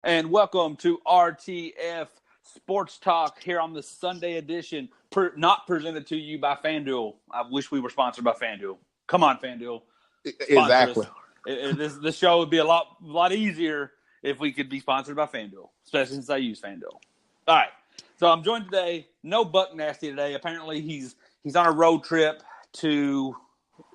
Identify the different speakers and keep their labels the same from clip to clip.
Speaker 1: And welcome to RTF Sports Talk here on the Sunday edition, not presented to you by FanDuel. I wish we were sponsored by FanDuel. Come on, FanDuel. Sponsor
Speaker 2: Exactly.
Speaker 1: us. This show would be a lot easier if we could be sponsored by FanDuel, especially since I use FanDuel. All right. So I'm joined today. No Buck Nasty today. Apparently he's on a road trip to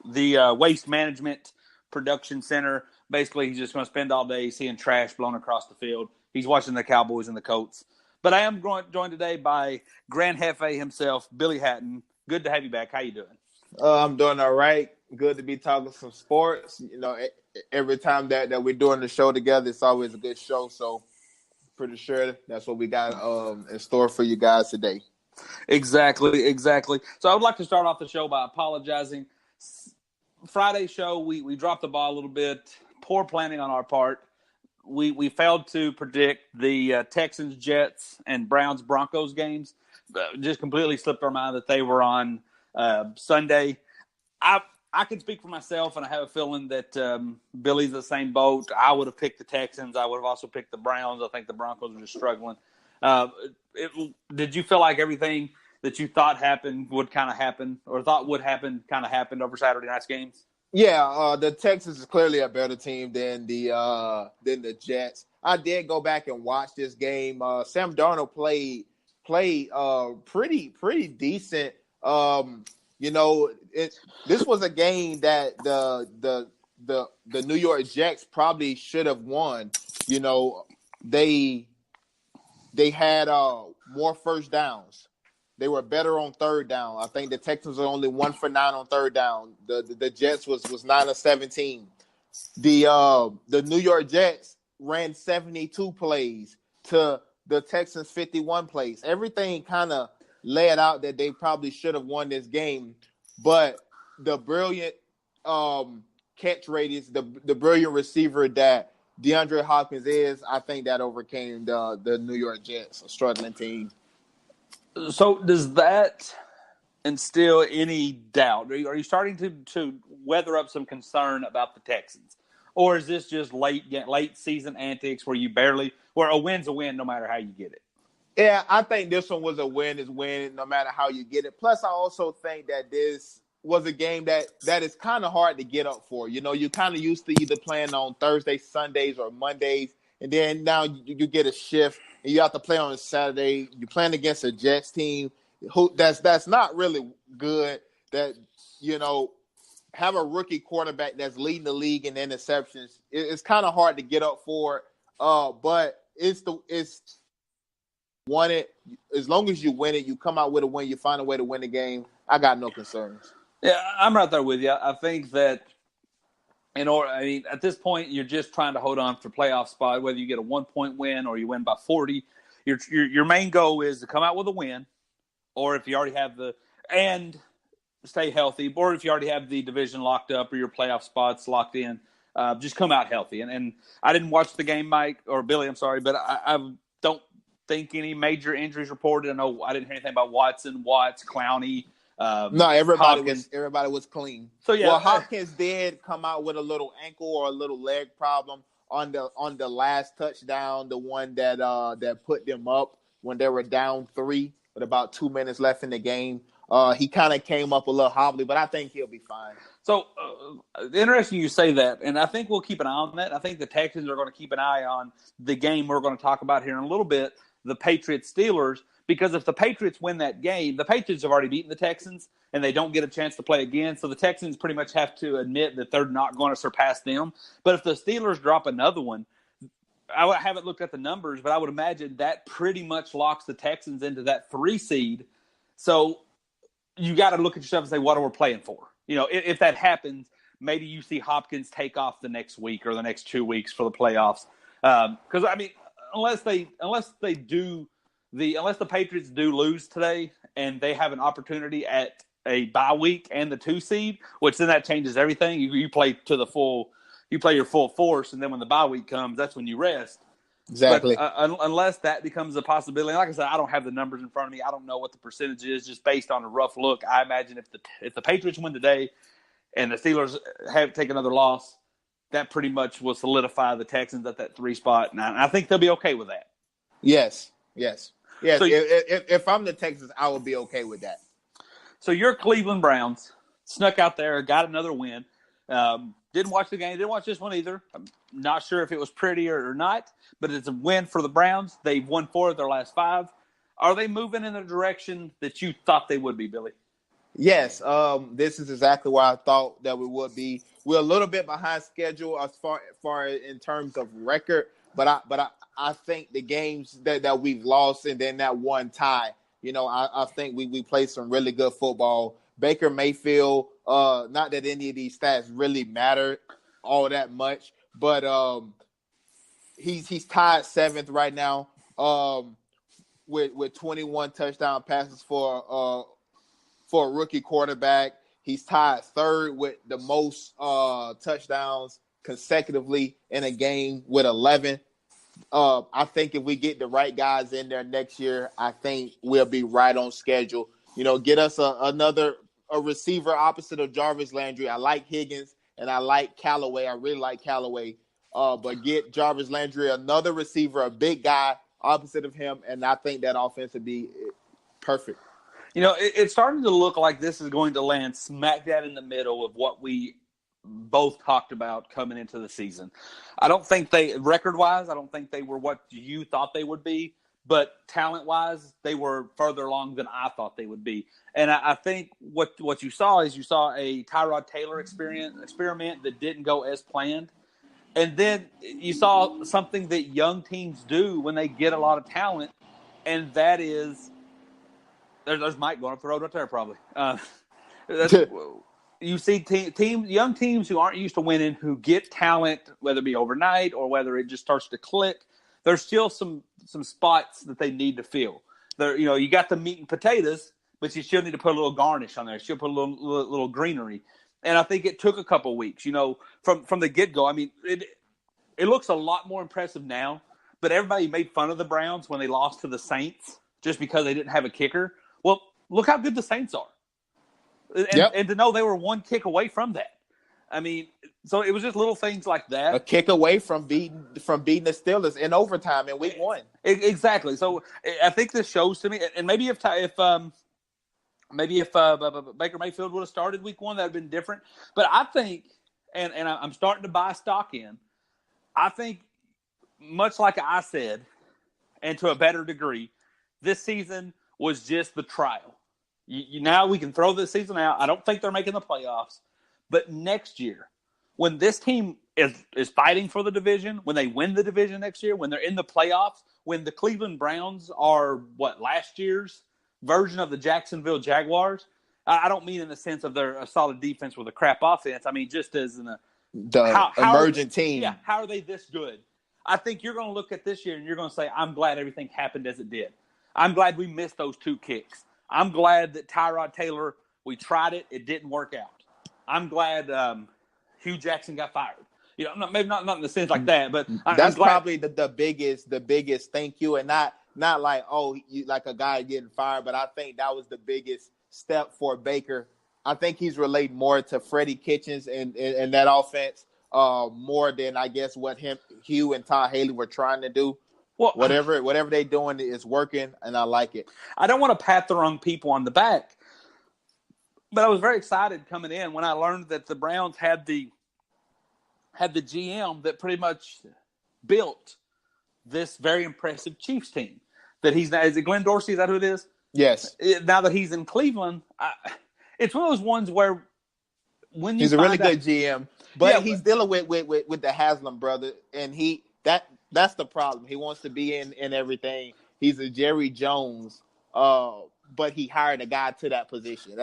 Speaker 1: the Waste Management Production Center. Basically, he's just going to spend all day seeing trash blown across the field. He's watching the Cowboys and the Colts. But I am joined today by Grand Jefe himself, Billy Hatton. Good to have you back. How you doing?
Speaker 2: I'm doing all right. Good to be talking some sports. You know, every time that we're doing the show together, it's always a good show. So, pretty sure that's what we got in store for you guys today.
Speaker 1: Exactly. So I would like to start off the show by apologizing. Friday's show, we dropped the ball a little bit. Poor planning on our part. We failed to predict the Texans, Jets, and Browns, Broncos games. Just completely slipped our mind that they were on Sunday. I can speak for myself, and I have a feeling that Billy's the same boat. I would have picked the Texans. I would have also picked the Browns. I think the Broncos are just struggling. Did you feel like everything that you thought happened would kind of happen, or thought would happen, kind of happened over Saturday night's games?
Speaker 2: Yeah, the Texans is clearly a better team than the Jets. I did go back and watch this game. Sam Darnold played pretty decent. This was a game that the New York Jets probably should have won. You know, they had more first downs. They were better on third down. I think the Texans were only 1 for 9 on third down. The Jets was 9 of 17. The New York Jets ran 72 plays to the Texans 51 plays. Everything kind of laid out that they probably should have won this game, but the brilliant catch radius, the brilliant receiver that DeAndre Hopkins is, I think that overcame the New York Jets, a struggling team.
Speaker 1: So does that instill any doubt? Are you starting to weather up some concern about the Texans? Or is this just late season antics where a win's a win no matter how you get it?
Speaker 2: Yeah, I think this one was a win is win no matter how you get it. Plus, I also think that this was a game that is kind of hard to get up for. You know, you're kind of used to either playing on Thursdays, Sundays, or Mondays, and then now you get a shift. And you have to play on a Saturday. You're playing against a Jets team who that's not really good. That, you know, have a rookie quarterback that's leading the league in interceptions. It's kind of hard to get up for. But it's won it. As long as you win it, you come out with a win. You find a way to win the game. I got no concerns.
Speaker 1: Yeah, I'm right there with you. I think that at this point, you're just trying to hold on for playoff spot, whether you get a 1-point win or you win by 40. Your main goal is to come out with a win, or if you already have and stay healthy, or if you already have the division locked up or your playoff spots locked in, just come out healthy. And I didn't watch the game, Mike, or Billy, I'm sorry, but I don't think any major injuries reported. I know I didn't hear anything about Watts, Clowney.
Speaker 2: No, everybody was clean.
Speaker 1: So yeah,
Speaker 2: well, Hopkins did come out with a little ankle or a little leg problem on the last touchdown, the one that put them up when they were down 3 with about 2 minutes left in the game. He kind of came up a little hobbly, but I think he'll be fine.
Speaker 1: So interesting you say that, and I think we'll keep an eye on that. I think the Texans are going to keep an eye on the game we're going to talk about here in a little bit, the Patriots-Steelers. Because if the Patriots win that game, the Patriots have already beaten the Texans, and they don't get a chance to play again. So the Texans pretty much have to admit that they're not going to surpass them. But if the Steelers drop another one, I haven't looked at the numbers, but I would imagine that pretty much locks the Texans into that 3 seed. So you got to look at yourself and say, what are we playing for? You know, if that happens, maybe you see Hopkins take off the next week or the next 2 weeks for the playoffs. Because, unless the Patriots do lose today and they have an opportunity at a bye week and the 2 seed, which then that changes everything. You play your full force, and then when the bye week comes, that's when you rest.
Speaker 2: Exactly.
Speaker 1: But unless that becomes a possibility, and like I said, I don't have the numbers in front of me. I don't know what the percentage is, just based on a rough look. I imagine if the Patriots win today and the Steelers take another loss, that pretty much will solidify the Texans at that 3 spot, and I think they'll be okay with that.
Speaker 2: Yes.
Speaker 1: So,
Speaker 2: if I'm the Texans, I would be okay with that.
Speaker 1: So your Cleveland Browns snuck out there, got another win. Didn't watch the game. Didn't watch this one either. I'm not sure if it was pretty or not, but it's a win for the Browns. They've won 4 of their last 5. Are they moving in the direction that you thought they would be, Billy?
Speaker 2: Yes. This is exactly where I thought that we would be. We're a little bit behind schedule as far in terms of record, but I think the games that we've lost and then that one tie, I think we played some really good football. Baker Mayfield, not that any of these stats really matter all that much, but he's tied 7th right now with 21 touchdown passes for a rookie quarterback. He's tied 3rd with the most touchdowns consecutively in a game with 11. I think if we get the right guys in there next year, I think we'll be right on schedule. Get us a receiver opposite of Jarvis Landry. I like Higgins and I like Callaway. I really like Callaway. But get Jarvis Landry, another receiver, a big guy opposite of him, and I think that offense would be perfect.
Speaker 1: It's starting to look like this is going to land smack dab in the middle of what we both talked about coming into the season. I don't think record-wise, I don't think they were what you thought they would be, but talent-wise, they were further along than I thought they would be. And I think what you saw is a Tyrod Taylor experiment that didn't go as planned. And then you saw something that young teams do when they get a lot of talent, and that is there's Mike going up the road right there probably. You see young teams who aren't used to winning, who get talent, whether it be overnight or whether it just starts to click. There's still some spots that they need to fill. There, you got the meat and potatoes, but you still need to put a little garnish on there. Still put a little greenery. And I think it took a couple of weeks, from the get-go. I mean, it looks a lot more impressive now, but everybody made fun of the Browns when they lost to the Saints just because they didn't have a kicker. Well, look how good the Saints are. And to know they were 1 kick away from that. I mean, so it was just little things like that.
Speaker 2: A kick away from beating the Steelers in overtime in week 1.
Speaker 1: Exactly. So I think this shows to me, and maybe if Baker Mayfield would have started week 1, that would have been different. But I think, and I'm starting to buy stock in, I think much like I said, and to a better degree, this season was just the trial. Now we can throw this season out. I don't think they're making the playoffs. But next year, when this team is fighting for the division, when they win the division next year, when they're in the playoffs, when the Cleveland Browns are, last year's version of the Jacksonville Jaguars, I don't mean in the sense of they're a solid defense with a crap offense. I mean just as
Speaker 2: emergent team.
Speaker 1: Yeah, how are they this good? I think you're going to look at this year and you're going to say, I'm glad everything happened as it did. I'm glad we missed those 2 kicks. I'm glad that Tyrod Taylor, we tried it. It didn't work out. I'm glad Hugh Jackson got fired. Maybe not in the sense like that, but
Speaker 2: that's probably the biggest thank you, and not like like a guy getting fired, but I think that was the biggest step for Baker. I think he's related more to Freddie Kitchens and that offense more than I guess what Hugh and Todd Haley were trying to do. Well, whatever they're doing is working, and I like it.
Speaker 1: I don't want to pat the wrong people on the back, but I was very excited coming in when I learned that the Browns had the GM that pretty much built this very impressive Chiefs team. That is it Glenn Dorsey? Is that who it is?
Speaker 2: Yes.
Speaker 1: Now that he's in Cleveland, it's one of those ones where when
Speaker 2: he's a really good GM, but he's dealing with the Haslam brother, and that's the problem. He wants to be in everything. He's a Jerry Jones, but he hired a guy to that position.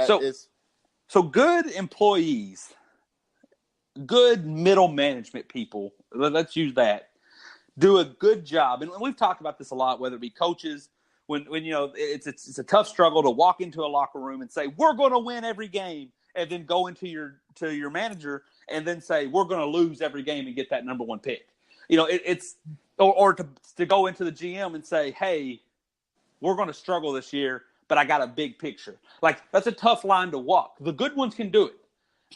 Speaker 1: So good employees, good middle management people, let's use that, do a good job. And we've talked about this a lot, whether it be coaches, when it's a tough struggle to walk into a locker room and say, we're going to win every game, and then go into your manager and then say, we're going to lose every game and get that number 1 pick. Or to go into the GM and say, hey, we're going to struggle this year, but I got a big picture. Like, that's a tough line to walk. The good ones can do it.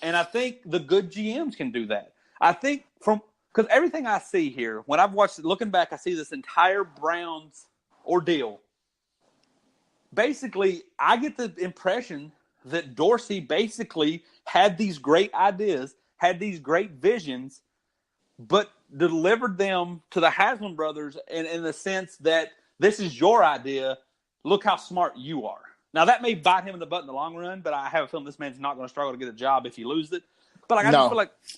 Speaker 1: And I think the good GMs can do that. I think because everything I see here, when I've watched it, looking back, I see this entire Browns ordeal. Basically, I get the impression that Dorsey basically had these great ideas, had these great visions, but delivered them to the Haslam brothers in the sense that this is your idea. Look how smart you are. Now, that may bite him in the butt in the long run, but I have a feeling this man's not going to struggle to get a job if he loses it. But like,
Speaker 2: No.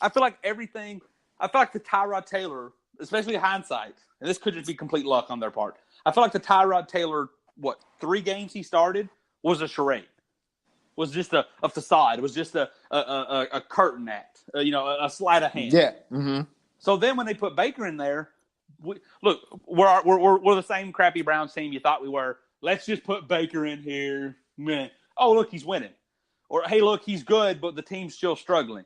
Speaker 1: I feel like everything. I feel like the Tyrod Taylor, especially hindsight, and this could just be complete luck on their part. I feel like the Tyrod Taylor, 3 games he started was a charade. Was just a facade. It was just a curtain act. A sleight of hand.
Speaker 2: Yeah. Mm-hmm.
Speaker 1: So then when they put Baker in there, we're the same crappy Browns team you thought we were. Let's just put Baker in here. Meh. Oh, look, he's winning. Or, hey, look, he's good, but the team's still struggling.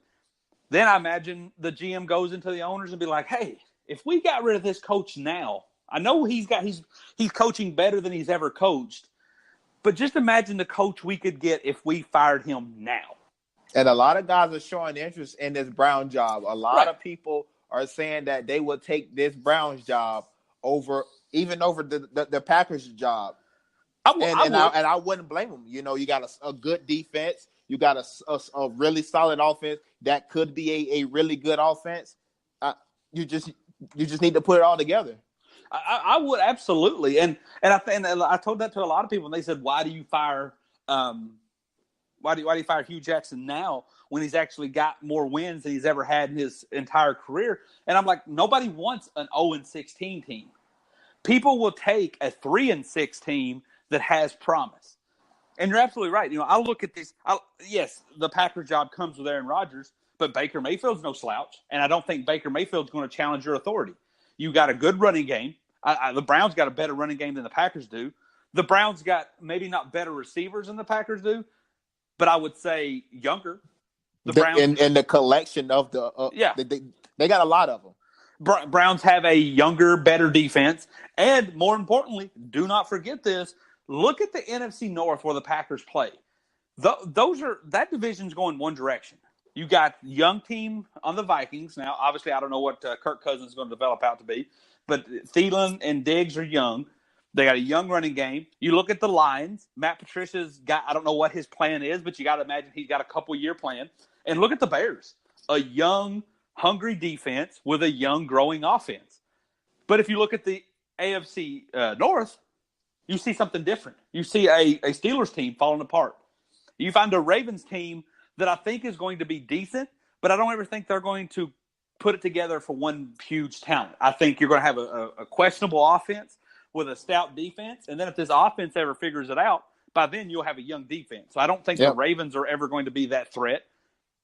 Speaker 1: Then I imagine the GM goes into the owners and be like, hey, if we got rid of this coach now, I know he's coaching better than he's ever coached, but just imagine the coach we could get if we fired him now.
Speaker 2: And a lot of guys are showing interest in this Brown job. A lot of people are saying that they will take this Browns job over the Packers job. I wouldn't blame them. You got a good defense. You got a really solid offense that could be a really good offense. You just need to put it all together.
Speaker 1: I would absolutely, and I told that to a lot of people, and they said, "Why do you fire? Why do you fire Hugh Jackson now when he's actually got more wins than he's ever had in his entire career?" And I'm like, nobody wants an 0-16 team. People will take a 3-6 team that has promise. And you're absolutely right. I look at this. Yes, the Packers job comes with Aaron Rodgers, but Baker Mayfield's no slouch, and I don't think Baker Mayfield's going to challenge your authority. You got a good running game. The Browns got a better running game than the Packers do. The Browns got maybe not better receivers than the Packers do, but I would say younger. The Browns
Speaker 2: and the collection of they got a lot of them.
Speaker 1: Browns have a younger, better defense, and more importantly, do not forget this. Look at the NFC North where the Packers play. That division's going one direction. You got young team on the Vikings. Now, obviously, I don't know what Kirk Cousins is going to develop out to be, but Thielen and Diggs are young. They got a young running game. You look at the Lions. Matt Patricia's got, I don't know what his plan is, but you got to imagine he's got a couple-year plan. And look at the Bears, a young, hungry defense with a young, growing offense. But if you look at the AFC North, you see something different. You see a Steelers team falling apart. You find a Ravens team that I think is going to be decent, but I don't ever think they're going to put it together for one huge talent. I think you're going to have a questionable offense with a stout defense, and then if this offense ever figures it out, by then you'll have a young defense. So I don't think the Ravens are ever going to be that threat.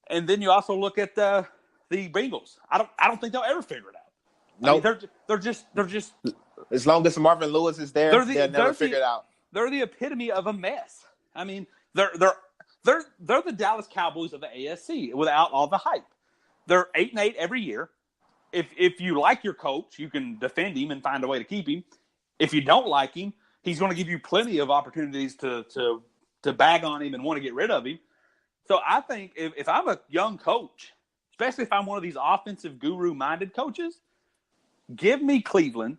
Speaker 1: And then you also look at the Bengals. I don't think they'll ever figure it out.
Speaker 2: No,
Speaker 1: nope. They're just
Speaker 2: as long as Marvin Lewis is there, they'll never figure it out.
Speaker 1: They're the epitome of a mess. I mean, they're the Dallas Cowboys of the ASC without all the hype. They're 8-8 every year. If you like your coach, you can defend him and find a way to keep him. If you don't like him, he's going to give you plenty of opportunities to bag on him and want to get rid of him. So I think if I'm a young coach, especially if I'm one of these offensive guru-minded coaches, give me Cleveland.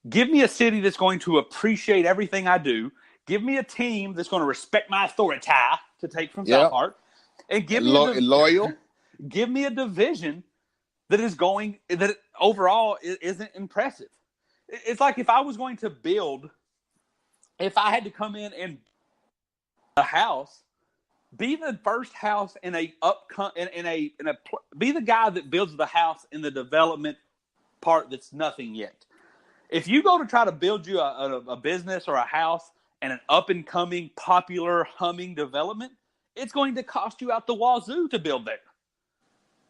Speaker 1: Give me a city that's going to appreciate everything I do. Give me a team that's going to respect my authority to take from South Park. And give me
Speaker 2: loyal.
Speaker 1: Give me a division that overall isn't impressive. It's like if I was going to build, if I had to come in and a house, be the first house in be the guy that builds the house in the development part that's nothing yet. If you go to try to build you a business or a house and an up-and-coming, popular, humming development, it's going to cost you out the wazoo to build there.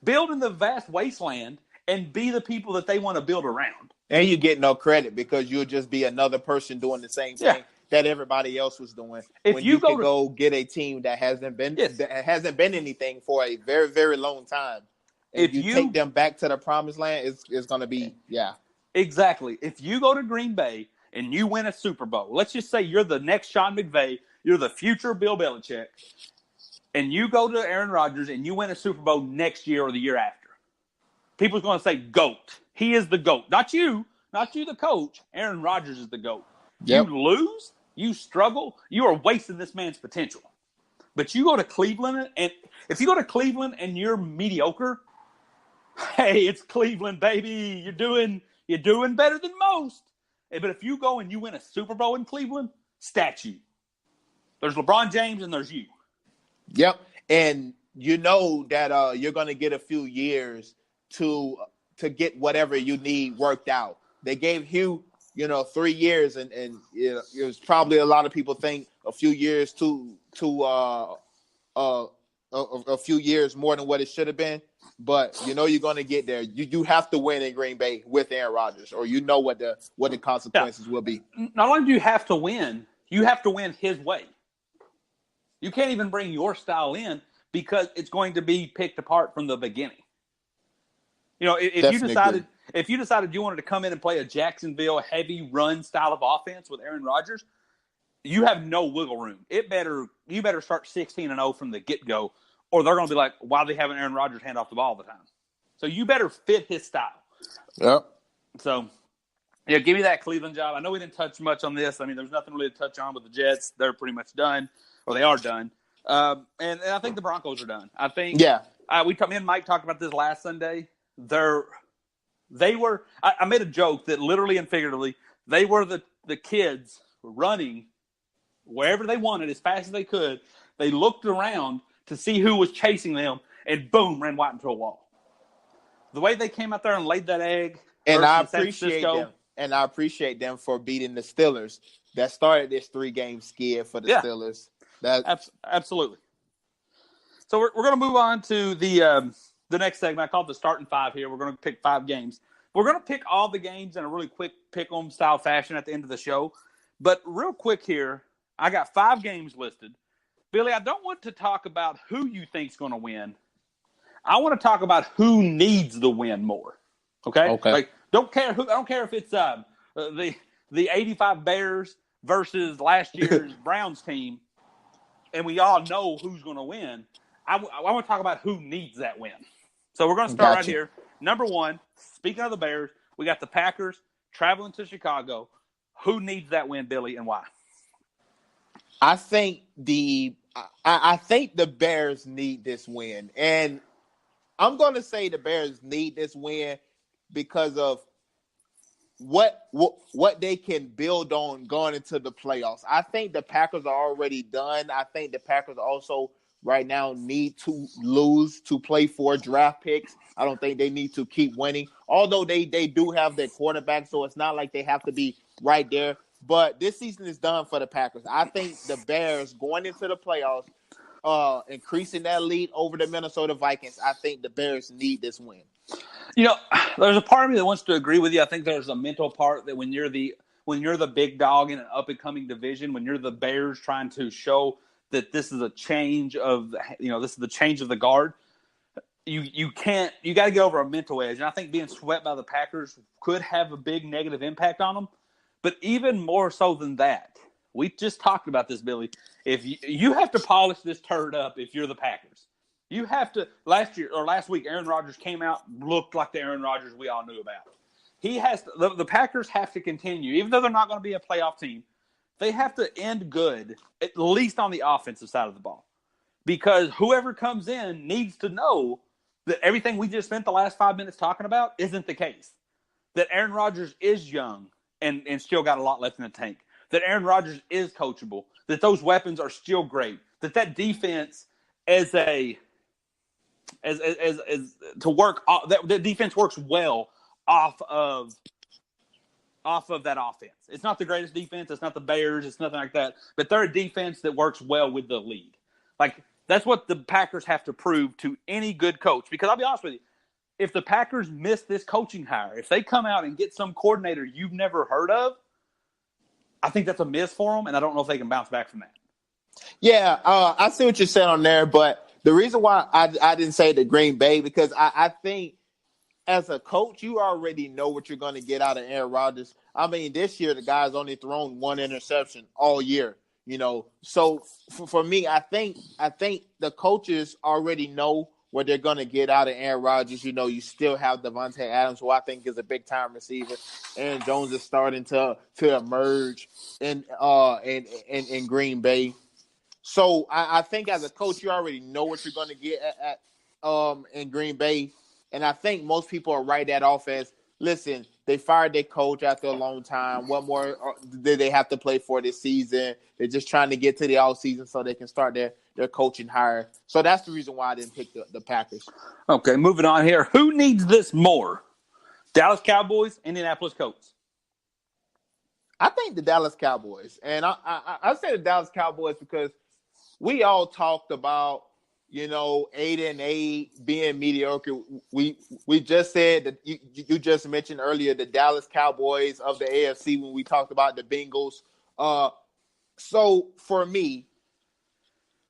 Speaker 1: Build in the vast wasteland and be the people that they want to build around.
Speaker 2: And you get no credit because you'll just be another person doing the same thing that everybody else was doing.
Speaker 1: If
Speaker 2: when
Speaker 1: you
Speaker 2: can go get a team that hasn't been anything for a very, very long time. If you take them back to the promised land, it's going to be,
Speaker 1: Exactly. If you go to Green Bay and you win a Super Bowl, let's just say you're the next Sean McVay, you're the future Bill Belichick, and you go to Aaron Rodgers and you win a Super Bowl next year or the year after. people's going to say GOAT. He is the GOAT. Not you, the coach. Aaron Rodgers is the GOAT.
Speaker 2: Yep.
Speaker 1: You lose, you struggle, you are wasting this man's potential. But you go to Cleveland, and if you go to Cleveland and you're mediocre, hey, it's Cleveland, baby. You're doing better than most. But if you go and you win a Super Bowl in Cleveland, statue. There's LeBron James and there's you.
Speaker 2: Yep. And you know that you're going to get a few years to get whatever you need worked out. They gave Hugh, 3 years, and it was probably a lot of people think a few years a few years more than what it should have been. But you're going to get there. You have to win in Green Bay with Aaron Rodgers, or what the consequences will be.
Speaker 1: Not only do you have to win his way. You can't even bring your style in because it's going to be picked apart from the beginning. If you decided you wanted to come in and play a Jacksonville heavy run style of offense with Aaron Rodgers, you have no wiggle room. You better start 16-0 from the get-go, or they're going to be like, why are they having Aaron Rodgers hand off the ball all the time? So you better fit his style.
Speaker 2: Yep.
Speaker 1: So, give me that Cleveland job. I know we didn't touch much on this. I mean, there's nothing really to touch on with the Jets. They're pretty much done, or they are done. And I think the Broncos are done. I think me and Mike talked about this last Sunday. They were – I made a joke that literally and figuratively, they were the kids running wherever they wanted as fast as they could. They looked around to see who was chasing them, and boom, ran right into a wall. The way they came out there and laid that egg.
Speaker 2: And I appreciate them for beating the Steelers. That started this 3-game skid for the Steelers.
Speaker 1: Absolutely. So we're going to move on to the next segment. I call it the starting 5 here. We're going to pick 5 games. We're going to pick all the games in a really quick pick-em style fashion at the end of the show. But real quick here, I got 5 games listed. Billy, I don't want to talk about who you think's going to win. I want to talk about who needs the win more. Okay. Like, I don't care if it's the 85 Bears versus last year's Browns team, and we all know who's going to win. I want to talk about who needs that win. So we're going to start right here. Number 1, speaking of the Bears, we got the Packers traveling to Chicago. Who needs that win, Billy, and why?
Speaker 2: I think the Bears need this win. And I'm going to say the Bears need this win because of what they can build on going into the playoffs. I think the Packers are already done. I think the Packers also right now need to lose to play for draft picks. I don't think they need to keep winning, although they do have their quarterback, so it's not like they have to be right there. But this season is done for the Packers. I think the Bears going into the playoffs, increasing that lead over the Minnesota Vikings, I think the Bears need this win.
Speaker 1: There's a part of me that wants to agree with you. I think there's a mental part that when you're the big dog in an up-and-coming division, when you're the Bears trying to show that this is a change of, this is the change of the guard, you got to get over a mental edge. And I think being swept by the Packers could have a big negative impact on them. But even more so than that, we just talked about this, Billy. If you have to polish this turd up if you're the Packers. You have to. Last week, Aaron Rodgers came out, looked like the Aaron Rodgers we all knew about. He has to, the Packers have to continue, even though they're not going to be a playoff team. They have to end good, at least on the offensive side of the ball, because whoever comes in needs to know that everything we just spent the last 5 minutes talking about isn't the case. That Aaron Rodgers is young and still got a lot left in the tank. That Aaron Rodgers is coachable. That those weapons are still great. That defense the defense works well off of that offense. It's not the greatest defense. It's not the Bears. It's nothing like that. But they're a defense that works well with the lead. Like, that's what the Packers have to prove to any good coach. Because I'll be honest with you, if the Packers miss this coaching hire, if they come out and get some coordinator you've never heard of, I think that's a miss for them, and I don't know if they can bounce back from that.
Speaker 2: Yeah, I see what you're saying on there, but the reason why I didn't say the Green Bay, because I think as a coach, you already know what you're going to get out of Aaron Rodgers. I mean, this year, the guy's only thrown 1 interception all year, So for me, I think the coaches already know what they're going to get out of Aaron Rodgers. You know, you still have Devontae Adams, who I think is a big-time receiver. Aaron Jones is starting to emerge in Green Bay. So I think as a coach, you already know what you're going to get in Green Bay. And I think most people will write that off as, listen, they fired their coach after a long time. What more did they have to play for this season? They're just trying to get to the offseason so they can start their coaching hire. So that's the reason why I didn't pick the Packers.
Speaker 1: Okay, moving on here. Who needs this more? Dallas Cowboys, Indianapolis Colts?
Speaker 2: I think the Dallas Cowboys. And I say the Dallas Cowboys because we all talked about, 8-8 being mediocre. We just said that you just mentioned earlier the Dallas Cowboys of the AFC when we talked about the Bengals. So for me,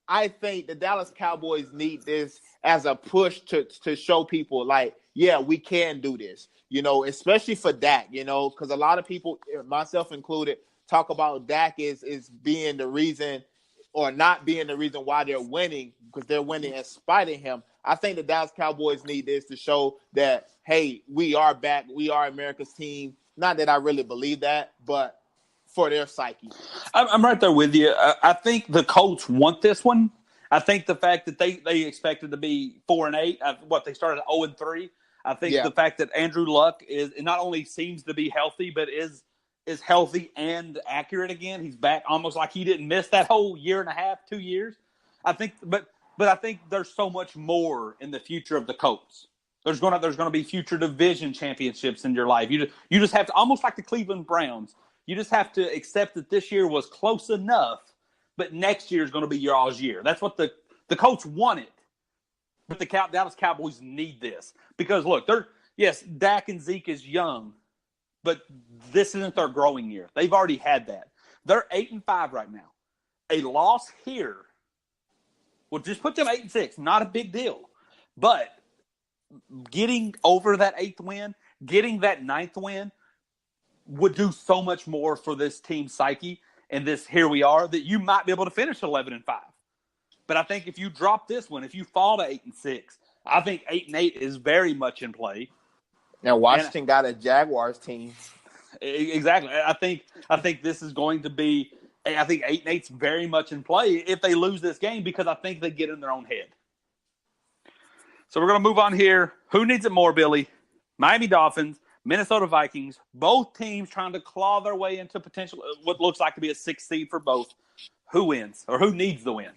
Speaker 2: I think the Dallas Cowboys need this as a push to show people like, yeah, we can do this. Especially for Dak. Because a lot of people, myself included, talk about Dak is being the reason or not being the reason why they're winning, because they're winning in spite of him. I think the Dallas Cowboys need this to show that, hey, we are back. We are America's team. Not that I really believe that, but for their psyche.
Speaker 1: I'm right there with you. I think the Colts want this one. I think the fact that they expected to be 4-8, they started at 0-3. I think the fact that Andrew Luck is not only seems to be healthy, but is healthy and accurate again. He's back almost like he didn't miss that whole year and a half, 2 years. I think, but I think there's so much more in the future of the Colts. There's gonna be future division championships in your life. You just have to, almost like the Cleveland Browns. You just have to accept that this year was close enough, but next year is going to be your all's year. That's what the Colts wanted. But the Dallas Cowboys need this because look, Dak and Zeke is young. But this isn't their growing year. They've already had that. They're 8-5 right now. A loss here would just put them 8-6. Not a big deal. But getting over that 8th win, getting that 9th win would do so much more for this team's psyche and this here we are that you might be able to finish 11-5. But I think if you drop this one, if you fall to 8-6, I think 8-8 is very much in play.
Speaker 2: Now Washington got a Jaguars team.
Speaker 1: Exactly. I think this is going to be. I think 8-8's very much in play if they lose this game because I think they get in their own head. So we're going to move on here. Who needs it more, Billy? Miami Dolphins, Minnesota Vikings. Both teams trying to claw their way into potential what looks like to be a 6th seed for both. Who wins or who needs the win?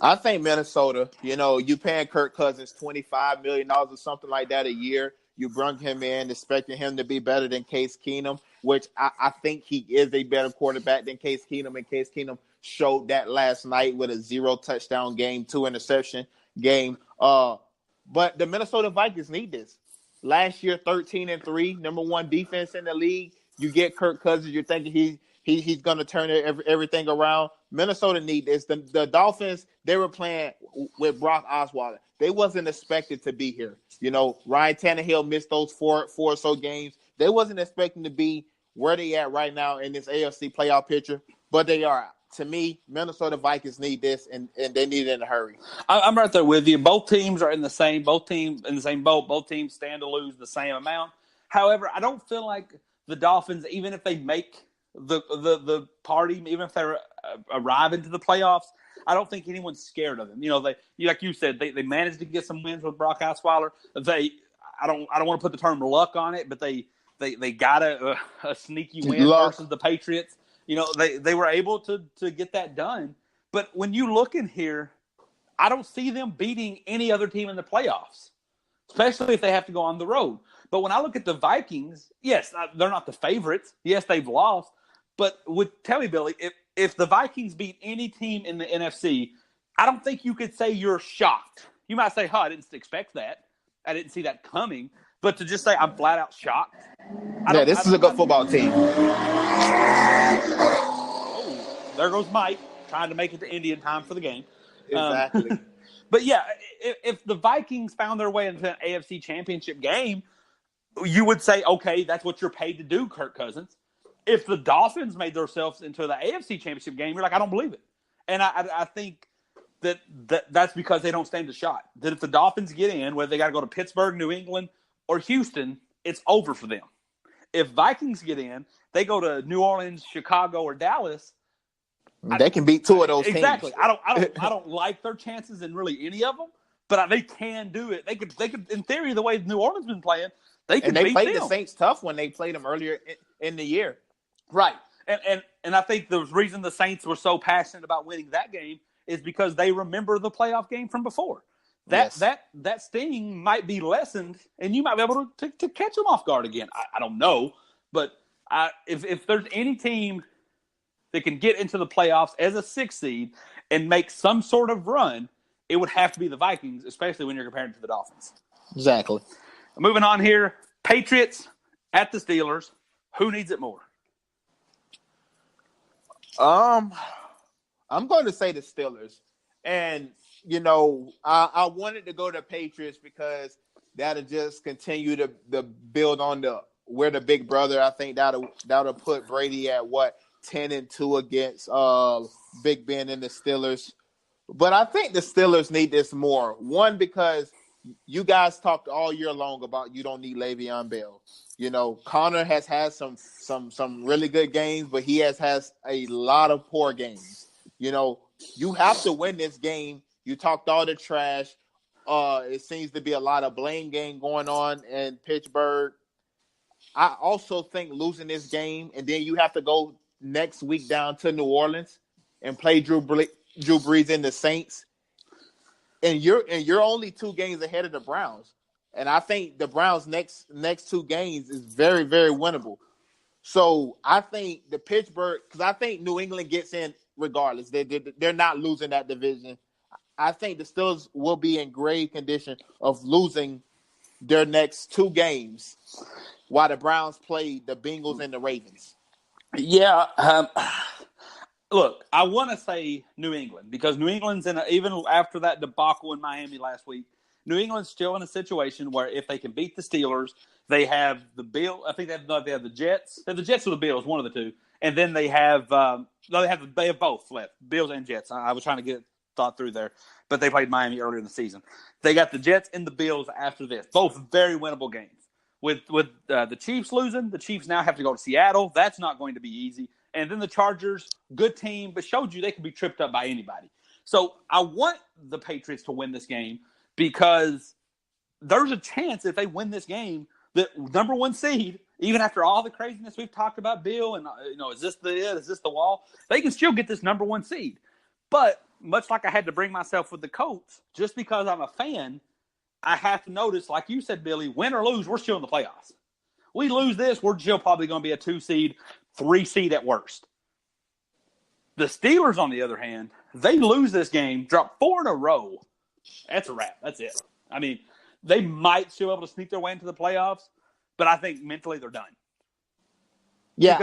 Speaker 2: I think Minnesota. You paying Kirk Cousins $25 million or something like that a year. You bring him in expecting him to be better than Case Keenum, which I think he is a better quarterback than Case Keenum, and Case Keenum showed that last night with a 0-touchdown game, 2-interception game. But the Minnesota Vikings need this. Last year, 13-3, number 1 defense in the league. You get Kirk Cousins, you're thinking he's going to turn everything around. Minnesota need this. The Dolphins, they were playing with Brock Osweiler. They wasn't expected to be here. Ryan Tannehill missed those four or so games. They wasn't expecting to be where they at right now in this AFC playoff picture, but they are. To me, Minnesota Vikings need this, and they need it in a hurry.
Speaker 1: I'm right there with you. Both teams are in the same. Both teams in the same boat. Both teams stand to lose the same amount. However, I don't feel like the Dolphins, even if they make the party, even if they arrive into the playoffs, I don't think anyone's scared of them. They, like you said, they managed to get some wins with Brock Osweiler. I don't want to put the term luck on it, but they got a sneaky win versus the Patriots. They were able to get that done. But when you look in here, I don't see them beating any other team in the playoffs, especially if they have to go on the road. But when I look at the Vikings, yes, they're not the favorites. Yes, they've lost. But tell me, Billy, if the Vikings beat any team in the NFC, I don't think you could say you're shocked. You might say, I didn't expect that. I didn't see that coming. But to just say I'm flat out shocked.
Speaker 2: This is a good football team.
Speaker 1: Oh, there goes Mike trying to make it to Indian time for the game.
Speaker 2: Exactly.
Speaker 1: But yeah, if the Vikings found their way into an AFC Championship game, you would say, okay, that's what you're paid to do, Kirk Cousins. If the Dolphins made themselves into the AFC Championship game, you're like, I don't believe it. And I think that's because they don't stand a shot. That if the Dolphins get in, whether they got to go to Pittsburgh, New England, or Houston, it's over for them. If Vikings get in, they go to New Orleans, Chicago, or Dallas.
Speaker 2: They can beat two of those teams.
Speaker 1: Exactly. I don't like their chances in really any of them, but they can do it. They could in theory, the way New Orleans been playing, they could beat them.
Speaker 2: Played the Saints tough when they played them earlier in the year.
Speaker 1: Right. And I think the reason the Saints were so passionate about winning that game is because they remember the playoff game from before. That sting might be lessened, and you might be able to catch them off guard again. I don't know, but if there's any team that can get into the playoffs as a 6 seed and make some sort of run, it would have to be the Vikings, especially when you're comparing it to the Dolphins.
Speaker 2: Exactly.
Speaker 1: Moving on here, Patriots at the Steelers. Who needs it more?
Speaker 2: I'm going to say the Steelers. And, I wanted to go to Patriots because that'll just continue to build on we're the big brother. I think that'll put Brady at 10-2 against Big Ben and the Steelers. But I think the Steelers need this more. One, because you guys talked all year long about you don't need Le'Veon Bell. Connor has had some really good games, but he has a lot of poor games. You have to win this game. You talked all the trash. It seems to be a lot of blame game going on in Pittsburgh. I also think losing this game, and then you have to go next week down to New Orleans and play Drew Brees and the Saints, and you're only 2 games ahead of the Browns. And I think the Browns' next 2 games is very, very winnable. So I think the Pittsburgh, because I think New England gets in regardless. They're not losing that division. I think the Steelers will be in grave condition of losing their next 2 games while the Browns play the Bengals and the Ravens.
Speaker 1: Yeah. Look, I want to say New England because New England's even after that debacle in Miami last week, New England's still in a situation where if they can beat the Steelers, they have the Bills. I think they have the Jets. They have the Jets or the Bills, one of the two, and then they have they have both left, Bills and Jets. I was trying to get it thought through there, but they played Miami earlier in the season. They got the Jets and the Bills after this, both very winnable games. With the Chiefs losing, the Chiefs now have to go to Seattle. That's not going to be easy. And then the Chargers, good team, but showed you they can be tripped up by anybody. So I want the Patriots to win this game because there's a chance if they win this game that number 1 seed, even after all the craziness we've talked about, Bill, and is this the wall? They can still get this number 1 seed. But much like I had to bring myself with the Colts, just because I'm a fan, I have to notice, like you said, Billy, win or lose, we're still in the playoffs. We lose this, we're still probably going to be a 2 seed, 3 seed at worst. The Steelers, on the other hand, they lose this game, drop 4 in a row. That's a wrap. That's it. I mean, they might still be able to sneak their way into the playoffs, but I think mentally they're done.
Speaker 2: Yeah,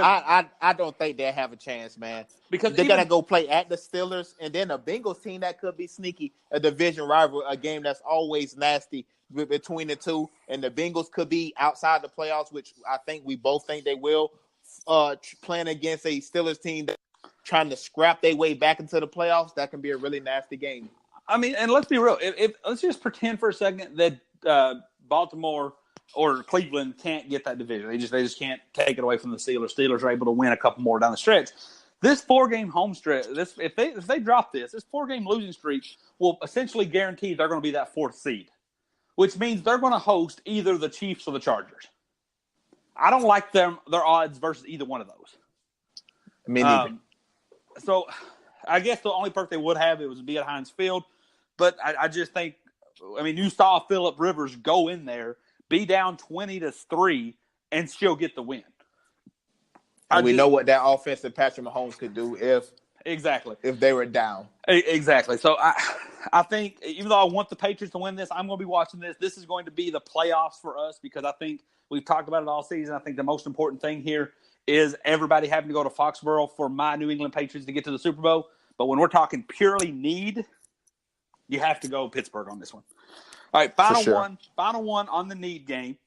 Speaker 2: I don't think they have a chance, man. Because they're going to go play at the Steelers, and then a Bengals team that could be sneaky, a division rival, a game that's always nasty between the two. And the Bengals could be outside the playoffs, which I think we both think they will, playing against a Steelers team that's trying to scrap their way back into the playoffs. That can be a really nasty game.
Speaker 1: I mean, and let's be real. If let's just pretend for a second that Baltimore or Cleveland can't get that division. They just can't take it away from the Steelers. Steelers are able to win a couple more down the stretch. This 4-game home stretch, if they drop this 4-game losing streak will essentially guarantee they're going to be that 4th seed, which means they're going to host either the Chiefs or the Chargers. I don't like their odds versus either one of those.
Speaker 2: Me neither.
Speaker 1: So I guess the only perk they would have would be at Heinz Field, but I just think, I mean, you saw Phillip Rivers go in there, be down 20-3, and still get the win.
Speaker 2: And we know what that offense that Patrick Mahomes could do if they were down.
Speaker 1: Exactly. So I think even though I want the Patriots to win this, I'm going to be watching this. This is going to be the playoffs for us because I think we've talked about it all season. I think the most important thing here is everybody having to go to Foxborough for my New England Patriots to get to the Super Bowl. But when we're talking purely need, you have to go Pittsburgh on this one. All right, final one on the need game.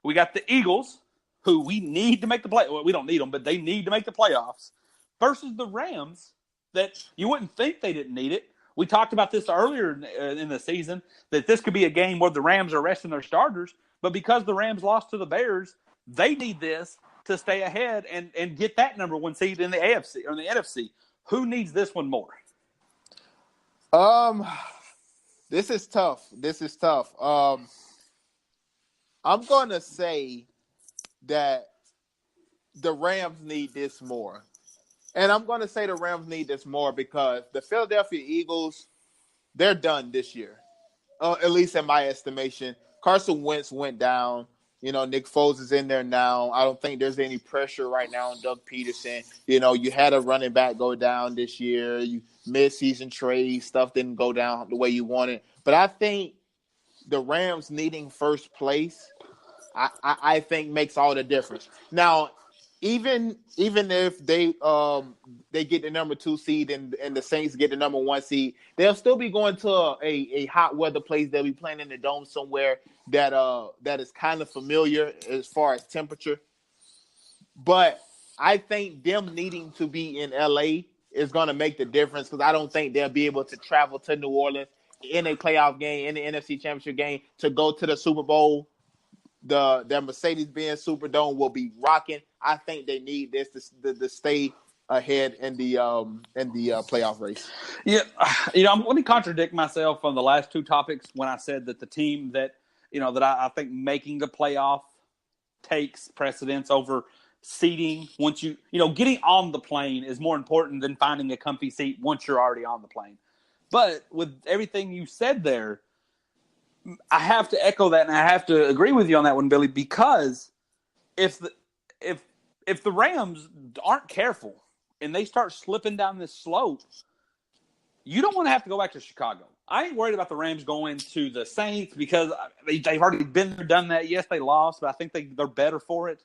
Speaker 1: We got the Eagles, who we need to make the play. Well, we don't need them, but they need to make the playoffs, versus the Rams that you wouldn't think they didn't need it. We talked about this earlier in the season, that this could be a game where the Rams are resting their starters. But because the Rams lost to the Bears, they need this to stay ahead and get that number one seed in the AFC or in the NFC. Who needs this one more?
Speaker 2: This is tough. I'm going to say that the Rams need this more. And I'm going to say the Rams need this more because the Philadelphia Eagles, they're done this year, at least in my estimation. Carson Wentz went down. Nick Foles is in there now. I don't think there's any pressure right now on Doug Peterson. You had a running back go down this year. Mid-season trade stuff didn't go down the way you wanted. But I think the Rams needing first place, I think makes all the difference. Now, even if they get the number 2 seed and the Saints get the number 1 seed, they'll still be going to a hot weather place. They'll be playing in the dome somewhere that is kind of familiar as far as temperature. But I think them needing to be in LA is going to make the difference because I don't think they'll be able to travel to New Orleans in a playoff game, in the NFC Championship game, to go to the Super Bowl. Their Mercedes-Benz Superdome will be rocking. I think they need this to stay ahead in the playoff race.
Speaker 1: Yeah, let me contradict myself on the last two topics when I said that the team that that I think making the playoff takes precedence over seating. Once getting on the plane is more important than finding a comfy seat once you're already on the plane. But with everything you said there, I have to echo that, and I have to agree with you on that one, Billy, because if the Rams aren't careful and they start slipping down this slope, you don't want to have to go back to Chicago. I ain't worried about the Rams going to the Saints because they've already been there, done that. Yes, they lost, but I think they're better for it.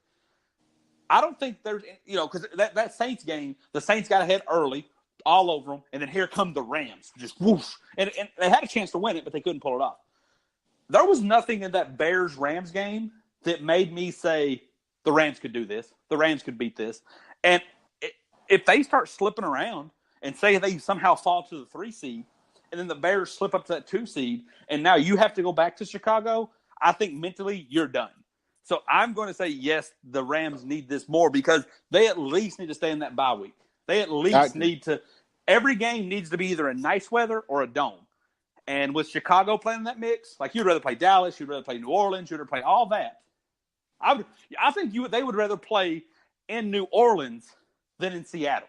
Speaker 1: I don't think there's, because that Saints game, the Saints got ahead early, all over them, and then here come the Rams, just whoosh. And they had a chance to win it, but they couldn't pull it off. There was nothing in that Bears-Rams game that made me say the Rams could do this. The Rams could beat this. And if they start slipping around and say they somehow fall to the 3 seed, and then the Bears slip up to that 2 seed, and now you have to go back to Chicago, I think mentally you're done. So I'm going to say, yes, the Rams need this more because they at least need to stay in that bye week. They at least need to – every game needs to be either in nice weather or a dome. And with Chicago playing in that mix, like you'd rather play Dallas, you'd rather play New Orleans, you'd rather play all that. I think they would rather play in New Orleans than in Seattle.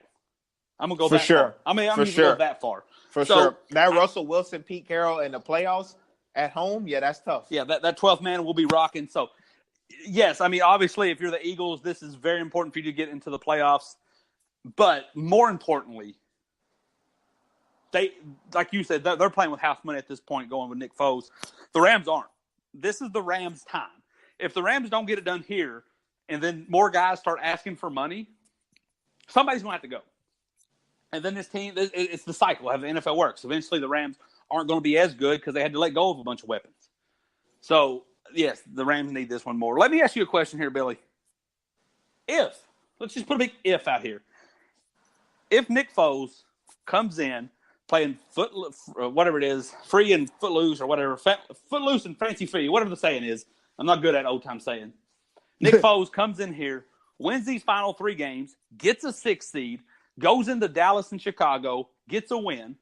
Speaker 1: I'm going to go
Speaker 2: for
Speaker 1: that
Speaker 2: sure.
Speaker 1: far. I'm going to go that far.
Speaker 2: For sure. That Russell Wilson, Pete Carroll in the playoffs at home, yeah, that's tough.
Speaker 1: Yeah, that 12th man will be rocking. So, yes, obviously, if you're the Eagles, this is very important for you to get into the playoffs. But more importantly, they, like you said, they're playing with house money at this point going with Nick Foles. The Rams aren't. This is the Rams' time. If the Rams don't get it done here and then more guys start asking for money, somebody's going to have to go. And then this team, it's the cycle of the NFL works. Eventually the Rams aren't going to be as good because they had to let go of a bunch of weapons. So, yes, the Rams need this one more. Let me ask you a question here, Billy. Let's just put a big if out here. If Nick Foles comes in playing whatever it is, free and footloose or whatever, footloose and fancy free, whatever the saying is. I'm not good at old-time saying. Nick Foles comes in here, wins these final 3 games, gets a 6th seed, goes into Dallas and Chicago, gets a win,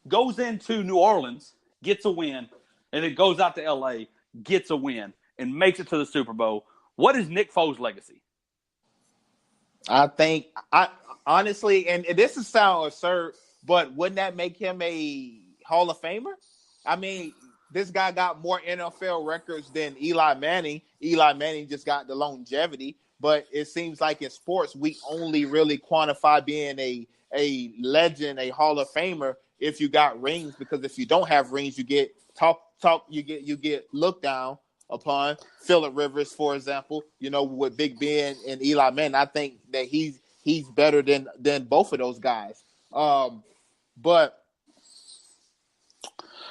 Speaker 1: goes into New Orleans, gets a win, and then goes out to L.A., gets a win, and makes it to the Super Bowl. What is Nick Foles' legacy?
Speaker 2: I think, honestly, and this is sound absurd, but wouldn't that make him a Hall of Famer? I mean, this guy got more NFL records than Eli Manning. Eli Manning just got the longevity. But it seems like in sports, we only really quantify being a legend, a Hall of Famer, if you got rings. Because if you don't have rings, you get you get looked down upon. Phillip Rivers, for example, with Big Ben and Eli Manning, I think that he's better than both of those guys. But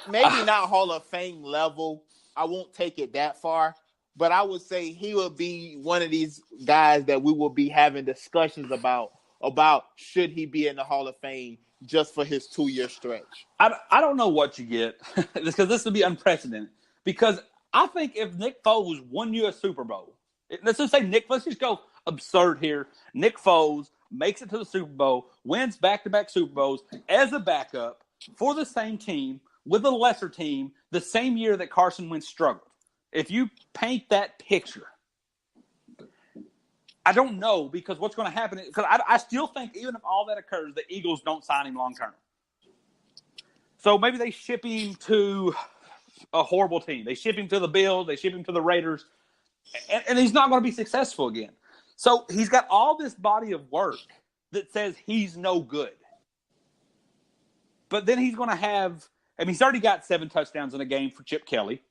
Speaker 2: maybe not Hall of Fame level. I won't take it that far. But I would say he will be one of these guys that we will be having discussions about should he be in the Hall of Fame just for his 2-year stretch.
Speaker 1: I don't know what you get because this would be unprecedented. Because I think if Nick Foles won you a Super Bowl, let's just say let's just go absurd here. Nick Foles makes it to the Super Bowl, wins back-to-back Super Bowls as a backup for the same team with a lesser team the same year that Carson Wentz struggled. If you paint that picture, I don't know, because what's going to happen – because I still think even if all that occurs, the Eagles don't sign him long-term. So maybe they ship him to a horrible team. They ship him to the Bills. They ship him to the Raiders. And he's not going to be successful again. So he's got all this body of work that says he's no good. But then he's going to have – he's already got 7 touchdowns in a game for Chip Kelly.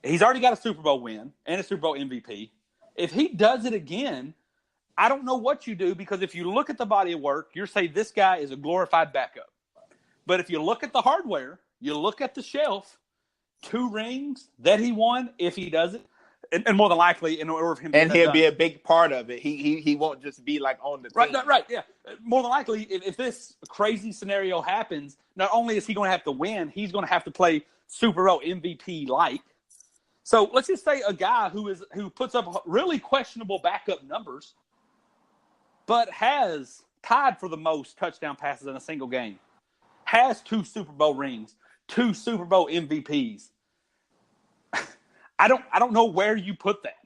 Speaker 1: He's already got a Super Bowl win and a Super Bowl MVP. If he does it again, I don't know what you do, because if you look at the body of work, you're saying this guy is a glorified backup. But if you look at the hardware, you look at the shelf, 2 rings that he won if he does it, and more than likely in order for him to
Speaker 2: and he'll be a big part of it. He won't just be like on the team.
Speaker 1: Right, yeah. More than likely, if this crazy scenario happens, not only is he going to have to win, he's going to have to play Super Bowl MVP-like. So let's just say a guy who puts up really questionable backup numbers, but has tied for the most touchdown passes in a single game, has 2 Super Bowl rings, 2 Super Bowl MVPs. I don't know where you put that.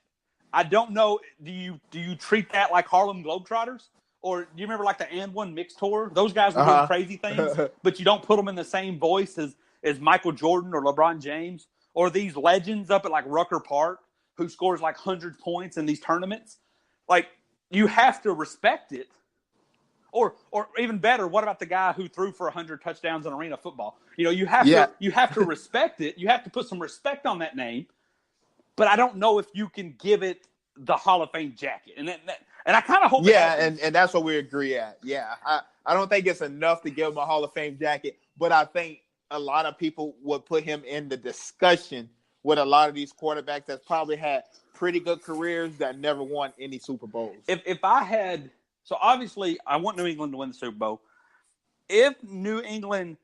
Speaker 1: I don't know. Do you treat that like Harlem Globetrotters? Or do you remember like the And One Mix Tour? Those guys were doing crazy things, but you don't put them in the same voice as Michael Jordan or LeBron James, or these legends up at like Rucker Park who scores like 100 points in these tournaments. Like, you have to respect it. Or even better, what about the guy who threw for 100 touchdowns in arena football? You have to respect it. You have to put some respect on that name. But I don't know if you can give it the Hall of Fame jacket. And I kind of hope
Speaker 2: and that's what we agree at. Yeah, I don't think it's enough to give him a Hall of Fame jacket, but I think a lot of people would put him in the discussion with a lot of these quarterbacks that probably had pretty good careers that never won any Super Bowls.
Speaker 1: If I had – so obviously I want New England to win the Super Bowl. If New England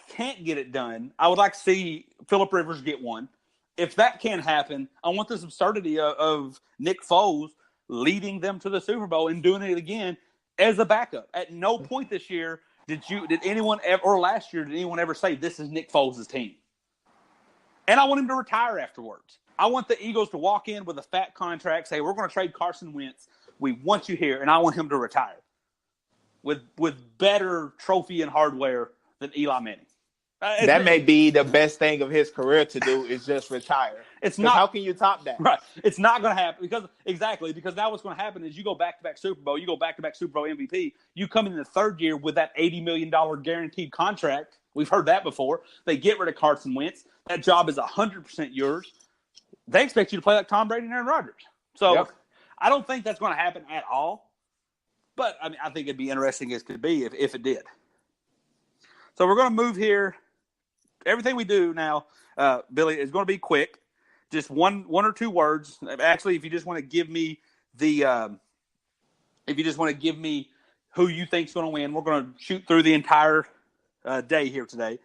Speaker 1: can't get it done, I would like to see Phillip Rivers get one. If that can't happen, I want this absurdity of Nick Foles leading them to the Super Bowl and doing it again as a backup. At no point this year did anyone ever, or last year, did anyone ever say this is Nick Foles' team? And I want him to retire afterwards. I want the Eagles to walk in with a fat contract, say, we're going to trade Carson Wentz. We want you here, and I want him to retire with better trophy and hardware than Eli Manning.
Speaker 2: That may be the best thing of his career to do, is just retire.
Speaker 1: It's not.
Speaker 2: How can you top that?
Speaker 1: Right. It's not going to happen because now what's going to happen is you go back-to-back Super Bowl, you go back-to-back Super Bowl MVP, you come in the 3rd year with that $80 million guaranteed contract. We've heard that before. They get rid of Carson Wentz. That job is 100% yours. They expect you to play like Tom Brady and Aaron Rodgers. So I don't think that's going to happen at all. But I think it'd be interesting as could be if it did. So we're going to move here. Everything we do now, Billy, is going to be quick. Just one or 2 words. Actually, if you just want to give me who you think is going to win, we're going to shoot through the entire day here today.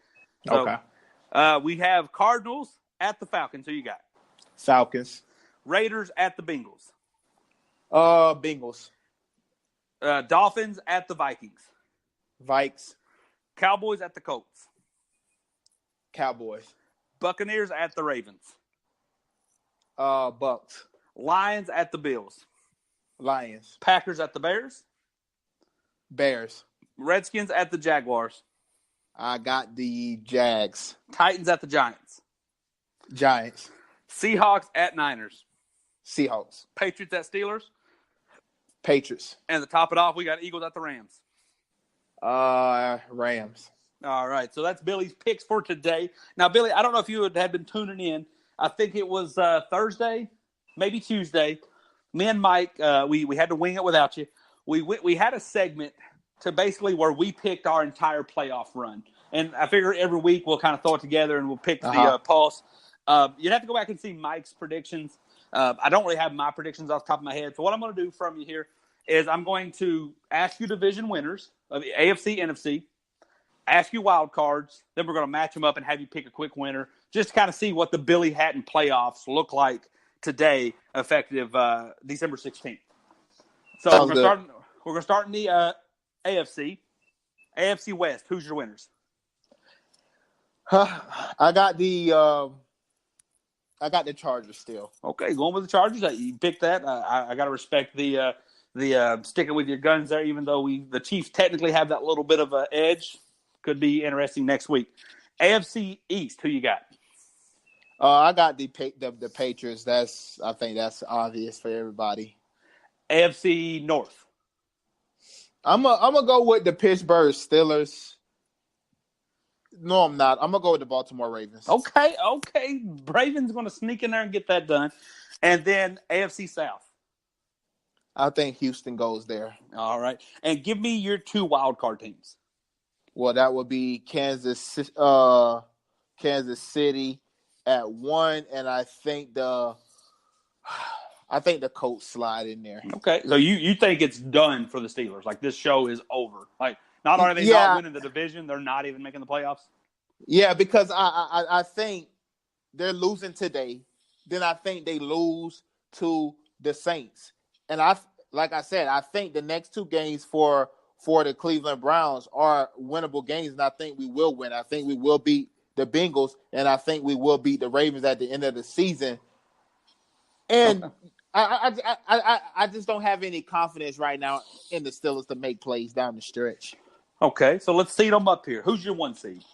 Speaker 1: So, okay. We have Cardinals at the Falcons. Who you got?
Speaker 2: Falcons.
Speaker 1: Raiders at the Bengals.
Speaker 2: Bengals.
Speaker 1: Dolphins at the Vikings.
Speaker 2: Vikes.
Speaker 1: Cowboys at the Colts.
Speaker 2: Cowboys.
Speaker 1: Buccaneers at the Ravens.
Speaker 2: Bucks.
Speaker 1: Lions at the Bills.
Speaker 2: Lions.
Speaker 1: Packers at the Bears.
Speaker 2: Bears.
Speaker 1: Redskins at the Jaguars.
Speaker 2: I got the Jags.
Speaker 1: Titans at the Giants.
Speaker 2: Giants.
Speaker 1: Seahawks at Niners.
Speaker 2: Seahawks.
Speaker 1: Patriots at Steelers.
Speaker 2: Patriots.
Speaker 1: And to top it off, we got Eagles at the Rams.
Speaker 2: Rams.
Speaker 1: All right, so that's Billy's picks for today. Now, Billy, I don't know if you had been tuning in. I think it was Thursday, maybe Tuesday. Me and Mike, we had to wing it without you. We had a segment to basically where we picked our entire playoff run. And I figure every week we'll kind of throw it together and we'll pick the pulse. You'd have to go back and see Mike's predictions. I don't really have my predictions off the top of my head. So what I'm going to do from you here is I'm going to ask you division winners of the AFC, NFC, ask you wild cards, then we're going to match them up and have you pick a quick winner, just to kind of see what the Billy Hatton playoffs look like today, effective December 16th. So
Speaker 2: Sounds good.
Speaker 1: we're going to start in the AFC. AFC West, who's your winners?
Speaker 2: I got the Chargers still.
Speaker 1: Okay, going with the Chargers. You picked that. I got to respect the sticking with your guns there, even though the Chiefs technically have that little bit of an edge. Could be interesting next week. AFC East, who you got?
Speaker 2: I got the Patriots. I think that's obvious for everybody.
Speaker 1: AFC North.
Speaker 2: I'm gonna go with the Pittsburgh Steelers. No, I'm not. I'm gonna go with the Baltimore Ravens.
Speaker 1: Okay. Ravens going to sneak in there and get that done. And then AFC South.
Speaker 2: I think Houston goes there.
Speaker 1: All right. And give me your 2 wild card teams.
Speaker 2: Well, that would be Kansas City at 1, and I think the Colts slide in there.
Speaker 1: Okay. So you think it's done for the Steelers? Like this show is over? Like not only are they not winning the division, they're not even making the playoffs?
Speaker 2: Yeah, because I think they're losing today. Then I think they lose to the Saints. And like I said, I think the next 2 games for the Cleveland Browns are winnable games, and I think we will win. I think we will beat the Bengals, and I think we will beat the Ravens at the end of the season. And okay. I just don't have any confidence right now in the Steelers to make plays down the stretch.
Speaker 1: Okay, so let's seed them up here. Who's your 1 seed?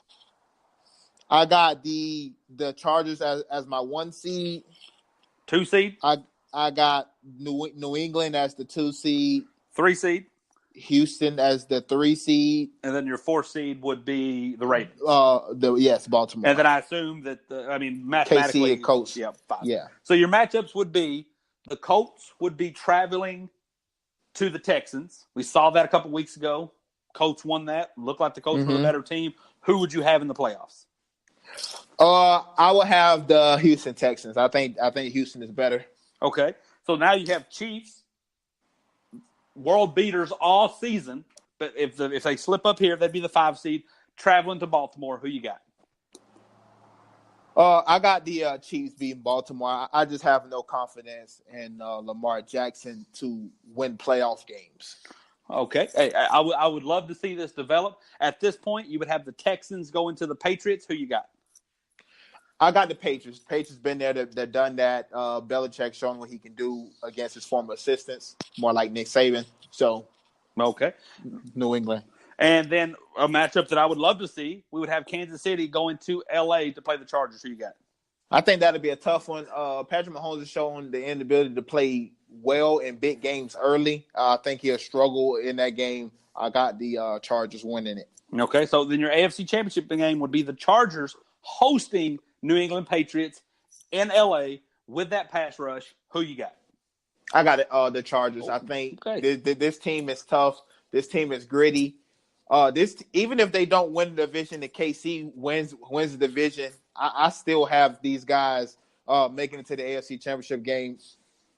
Speaker 2: I got the Chargers as my 1 seed.
Speaker 1: 2 seed?
Speaker 2: I got New England as the 2 seed.
Speaker 1: 3 seed?
Speaker 2: Houston as the 3 seed.
Speaker 1: And then your 4 seed would be the Ravens.
Speaker 2: Yes, Baltimore.
Speaker 1: And then I assume that mathematically,
Speaker 2: KC and Colts.
Speaker 1: Yeah, 5.
Speaker 2: Yeah.
Speaker 1: So your matchups would be the Colts would be traveling to the Texans. We saw that a couple weeks ago. Colts won that. Looked like the Colts were the better team. Who would you have in the playoffs?
Speaker 2: I will have the Houston Texans. I think Houston is better.
Speaker 1: Okay. So now you have Chiefs, world beaters all season. But if they slip up here, they'd be the 5 seed. Traveling to Baltimore, who you got?
Speaker 2: I got the Chiefs beating Baltimore. I just have no confidence in Lamar Jackson to win playoff games.
Speaker 1: Okay. Hey, I would love to see this develop. At this point, you would have the Texans going to the Patriots. Who you got?
Speaker 2: I got the Patriots. Patriots been there. They've done that. Belichick showing what he can do against his former assistants, more like Nick Saban. So,
Speaker 1: okay.
Speaker 2: New England.
Speaker 1: And then a matchup that I would love to see, we would have Kansas City going to L.A. to play the Chargers. Who you got?
Speaker 2: I think that'll be a tough one. Patrick Mahomes is showing the inability to play well in big games early. I think he'll struggle in that game. I got the Chargers winning it.
Speaker 1: Okay, so then your AFC Championship game would be the Chargers hosting New England Patriots in L.A. with that pass rush. Who you got?
Speaker 2: I got it. The Chargers. I think this team is tough. This team is gritty. Even if they don't win the division, the KC wins the division. I still have these guys making it to the AFC Championship game.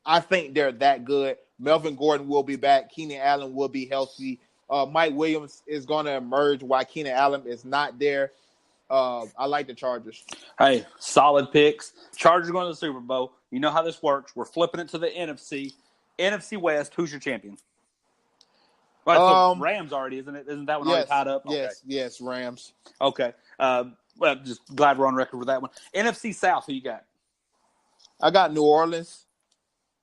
Speaker 2: I think they're that good. Melvin Gordon will be back. Keenan Allen will be healthy. Mike Williams is going to emerge while Keenan Allen is not there. I like the Chargers.
Speaker 1: Hey, solid picks. Chargers going to the Super Bowl. You know how this works. We're flipping it to the NFC. NFC West, who's your champion? Well, so Rams already, isn't it? Isn't that one already tied up?
Speaker 2: Yes, Rams.
Speaker 1: Okay. Well, just glad we're on record with that one. NFC South, who you got?
Speaker 2: I got New Orleans.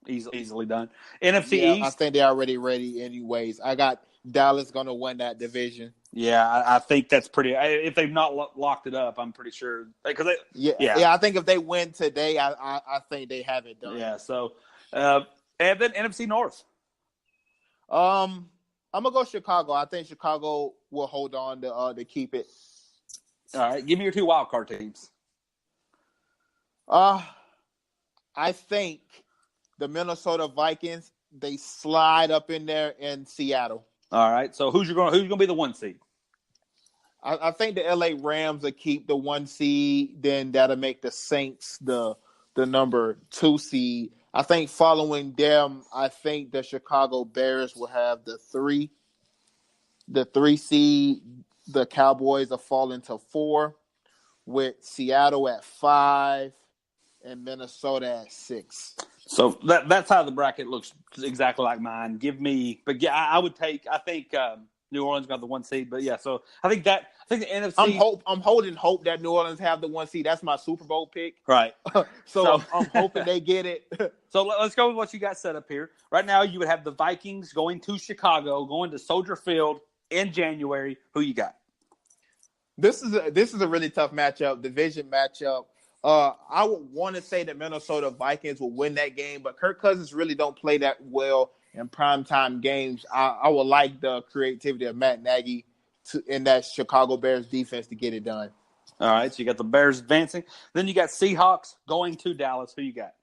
Speaker 1: Easily done. NFC East?
Speaker 2: I think they're already ready anyways. I got Dallas going to win that division.
Speaker 1: Yeah, I think that's pretty. If they've not locked it up, I'm pretty sure.
Speaker 2: I think if they win today, I think they have it done.
Speaker 1: Yeah. So, and then NFC North.
Speaker 2: I'm gonna go Chicago. I think Chicago will hold on to keep it.
Speaker 1: All right, give me your 2 wild card teams.
Speaker 2: I think the Minnesota Vikings, they slide up in there in Seattle.
Speaker 1: All right. So who's going to be the 1 seed?
Speaker 2: I think the LA Rams will keep the 1 seed. Then that'll make the Saints the number 2 seed. I think following them, I think the Chicago Bears will have the three seed. The Cowboys are falling to 4, with Seattle at 5 and Minnesota at 6.
Speaker 1: So that's how the bracket looks exactly like mine. But yeah, I think New Orleans got the 1 seed, but yeah, so I think the NFC.
Speaker 2: I'm holding hope that New Orleans have the 1 seed. That's my Super Bowl pick.
Speaker 1: Right.
Speaker 2: so I'm hoping they get it.
Speaker 1: So let's go with what you got set up here. Right now, you would have the Vikings going to Chicago, going to Soldier Field in January. Who you got?
Speaker 2: This is a really tough matchup, division matchup. I would want to say that Minnesota Vikings will win that game, but Kirk Cousins really don't play that well in primetime games. I would like the creativity of Matt Nagy in that Chicago Bears defense to get it done.
Speaker 1: All right, so you got the Bears advancing. Then you got Seahawks going to Dallas. Who you got?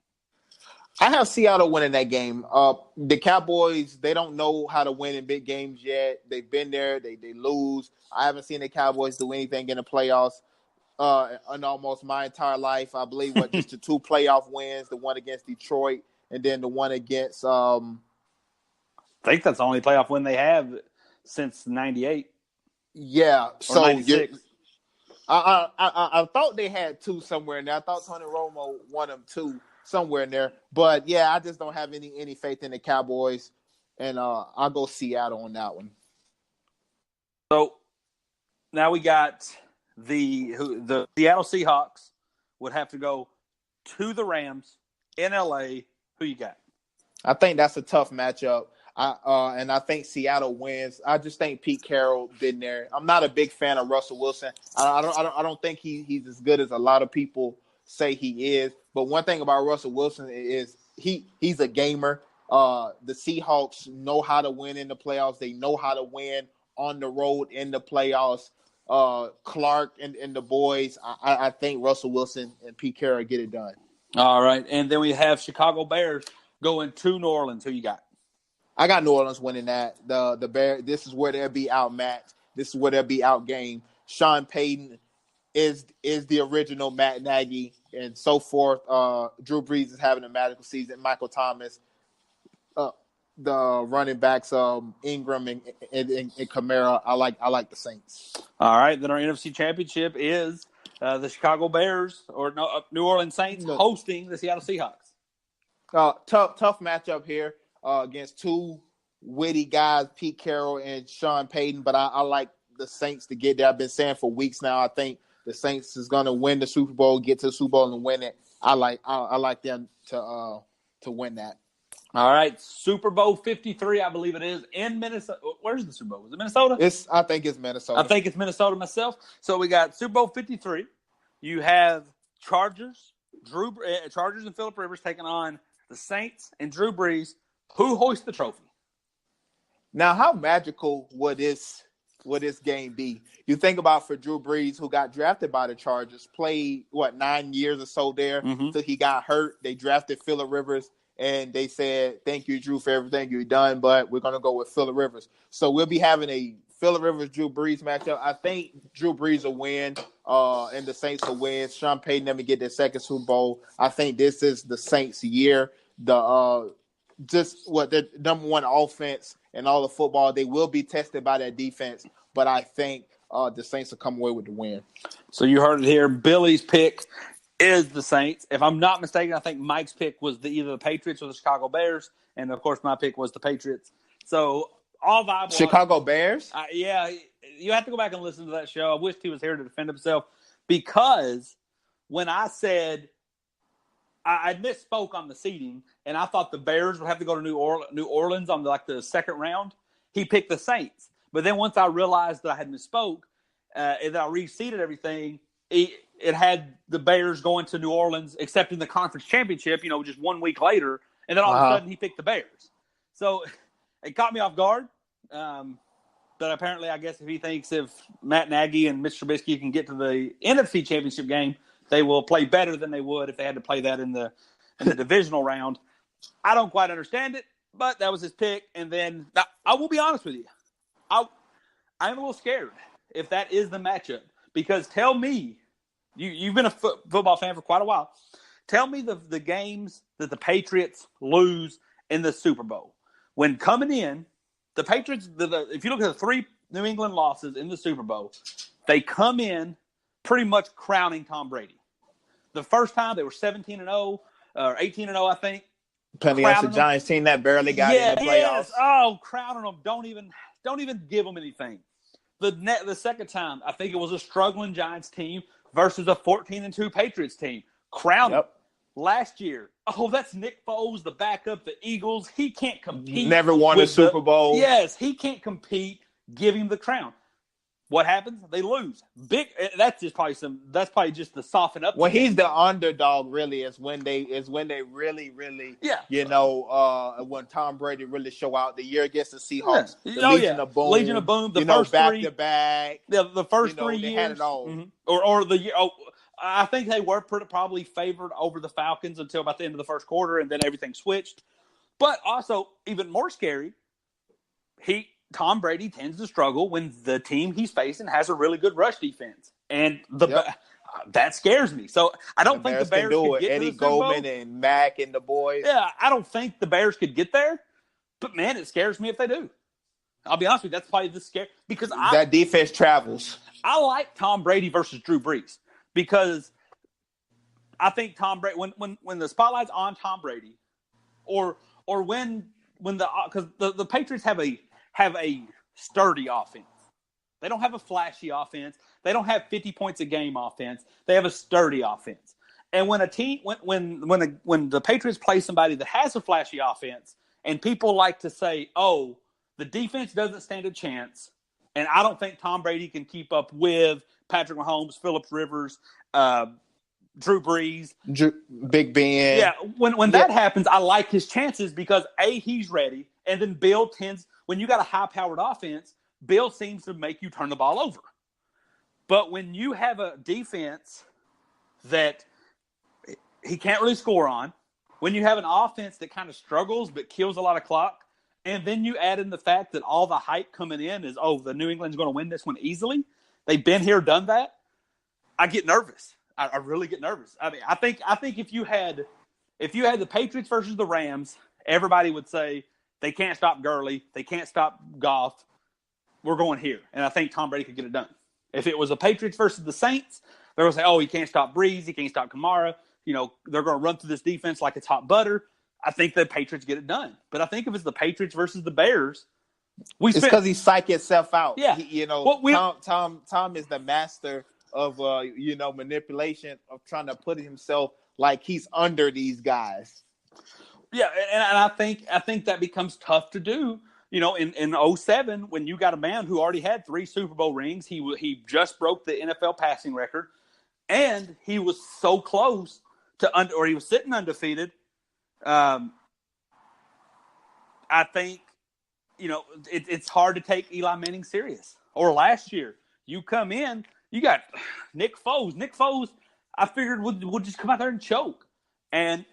Speaker 2: I have Seattle winning that game. The Cowboys, they don't know how to win in big games yet. They've been there. They lose. I haven't seen the Cowboys do anything in the playoffs in almost my entire life. I believe just the 2 playoff wins, the one against Detroit and then the one against
Speaker 1: I think that's the only playoff win they have since 98.
Speaker 2: Yeah.
Speaker 1: Or
Speaker 2: so
Speaker 1: 96.
Speaker 2: I thought they had 2 somewhere in there. I thought Tony Romo won them 2 somewhere in there. But yeah, I just don't have any faith in the Cowboys. And I'll go Seattle on that one.
Speaker 1: So now we got the Seattle Seahawks would have to go to the Rams in LA. Who you got?
Speaker 2: I think that's a tough matchup. And I think Seattle wins. I just think Pete Carroll been there. I'm not a big fan of Russell Wilson. I don't think he's as good as a lot of people say he is. But one thing about Russell Wilson is he's a gamer. The Seahawks know how to win in the playoffs. They know how to win on the road in the playoffs. Clark and the boys, I think Russell Wilson and Pete Carroll get it done.
Speaker 1: All right. And then we have Chicago Bears going to New Orleans. Who you got?
Speaker 2: I got New Orleans winning that. The Bears, this is where they'll be outmatched. This is where they'll be outgamed. Sean Payton is the original Matt Nagy and so forth. Drew Brees is having a magical season. Michael Thomas, the running backs, Ingram and Kamara. I like the Saints.
Speaker 1: All right. Then our NFC Championship is the Chicago Bears New Orleans Saints hosting the Seattle Seahawks.
Speaker 2: Tough matchup here against 2 witty guys, Pete Carroll and Sean Payton. But I like the Saints to get there. I've been saying for weeks now. I think the Saints is going to win the Super Bowl, get to the Super Bowl, and win it. I like them to win that.
Speaker 1: All right, Super Bowl 53, I believe it is, in Minnesota. Where's the Super Bowl? Is it Minnesota?
Speaker 2: I think it's Minnesota.
Speaker 1: I think it's Minnesota myself. So we got Super Bowl 53. You have Chargers and Phillip Rivers taking on the Saints and Drew Brees. Who hoists the trophy?
Speaker 2: Now, how magical would this game be? You think about for Drew Brees, who got drafted by the Chargers, played 9 years or so there until he got hurt. They drafted Phillip Rivers. And they said, thank you, Drew, for everything you've done, but we're going to go with Phillip Rivers. So we'll be having a Phillip Rivers-Drew Brees matchup. I think Drew Brees will win and the Saints will win. Sean Payton never get their second Super Bowl. I think this is the Saints' year. The number one offense in all of football. They will be tested by their defense, but I think the Saints will come away with the win.
Speaker 1: So you heard it here. Billy's pick is the Saints. If I'm not mistaken, I think Mike's pick was either the Patriots or the Chicago Bears, and of course my pick was the Patriots. So all viable.
Speaker 2: Chicago Bears?
Speaker 1: Yeah, you have to go back and listen to that show. I wished he was here to defend himself because when I said I misspoke on the seeding, and I thought the Bears would have to go to New Orleans on the second round. He picked the Saints, but then once I realized that I had misspoke, and that I reseeded everything. It had the Bears going to New Orleans, accepting the conference championship, just 1 week later. And then all of a sudden he picked the Bears. So it caught me off guard. But apparently, I guess if Matt Nagy and Mr. Trubisky can get to the NFC championship game, they will play better than they would if they had to play that in the divisional round. I don't quite understand it, but that was his pick. And then I will be honest with you. I'm a little scared if that is the matchup. Because tell me, you've been a football fan for quite a while. Tell me the games that the Patriots lose in the Super Bowl. When coming in, the Patriots, if you look at the 3 New England losses in the Super Bowl, they come in pretty much crowning Tom Brady. The first time they were 17-0 or 18-0, I think.
Speaker 2: Plenty against the Giants team that barely got in the playoffs.
Speaker 1: Yes. Oh, crowning them. Don't even give them anything. The second time, I think it was a struggling Giants team versus a 14-2 Patriots team. Crown them. Last year, that's Nick Foles, the backup, the Eagles. He can't compete.
Speaker 2: Never won a Super Bowl.
Speaker 1: Yes, he can't compete. Give him the crown. What happens? They lose. That's probably just the soften up.
Speaker 2: When he's the underdog, really, is when they really, when Tom Brady really show out. The year against the Seahawks, the Legion of Boom,
Speaker 1: the first
Speaker 2: back
Speaker 1: three,
Speaker 2: to back.
Speaker 1: Yeah, the first 3 years,
Speaker 2: they had it all.
Speaker 1: Mm-hmm. Or the year. I think they were probably favored over the Falcons until about the end of the first quarter, and then everything switched. But also, even more scary, Tom Brady tends to struggle when the team he's facing has a really good rush defense, and that scares me. So I don't think the Bears could get
Speaker 2: Eddie
Speaker 1: to the Super Bowl.
Speaker 2: Goldman and Mack and the boys.
Speaker 1: Yeah, I don't think the Bears could get there, but man, it scares me if they do. I'll be honest with you, that's probably the scare because
Speaker 2: that defense travels.
Speaker 1: I like Tom Brady versus Drew Brees because I think Tom Brady when the spotlight's on Tom Brady, or when because the Patriots have a sturdy offense. They don't have a flashy offense. They don't have 50 points a game offense. They have a sturdy offense. And when a team, when the Patriots play somebody that has a flashy offense, and people like to say, "Oh, the defense doesn't stand a chance," and I don't think Tom Brady can keep up with Patrick Mahomes, Phillip Rivers, Drew Brees,
Speaker 2: Big Ben.
Speaker 1: Yeah, when that happens, I like his chances because he's ready, and then Bill tends. When you got a high-powered offense, Bill seems to make you turn the ball over. But when you have a defense that he can't really score on, when you have an offense that kind of struggles but kills a lot of clock, and then you add in the fact that all the hype coming in is, the New England's going to win this one easily. They've been here, done that. I get nervous. I really get nervous. I mean, I think if you had the Patriots versus the Rams, everybody would say, they can't stop Gurley. They can't stop Goff. We're going here. And I think Tom Brady could get it done. If it was the Patriots versus the Saints, they're going to say, he can't stop Breeze. He can't stop Kamara. They're going to run through this defense like it's hot butter. I think the Patriots get it done. But I think if it's the Patriots versus the Bears,
Speaker 2: it's because he psych itself out.
Speaker 1: Yeah.
Speaker 2: Tom is the master of, manipulation, of trying to put himself like he's under these guys.
Speaker 1: Yeah, and I think that becomes tough to do. In 2007, when you got a man who already had 3 Super Bowl rings, he just broke the NFL passing record, and he was so close to or he was sitting undefeated. I think it's hard to take Eli Manning serious. Or last year, you come in, you got Nick Foles. Nick Foles, I figured would just come out there and choke, and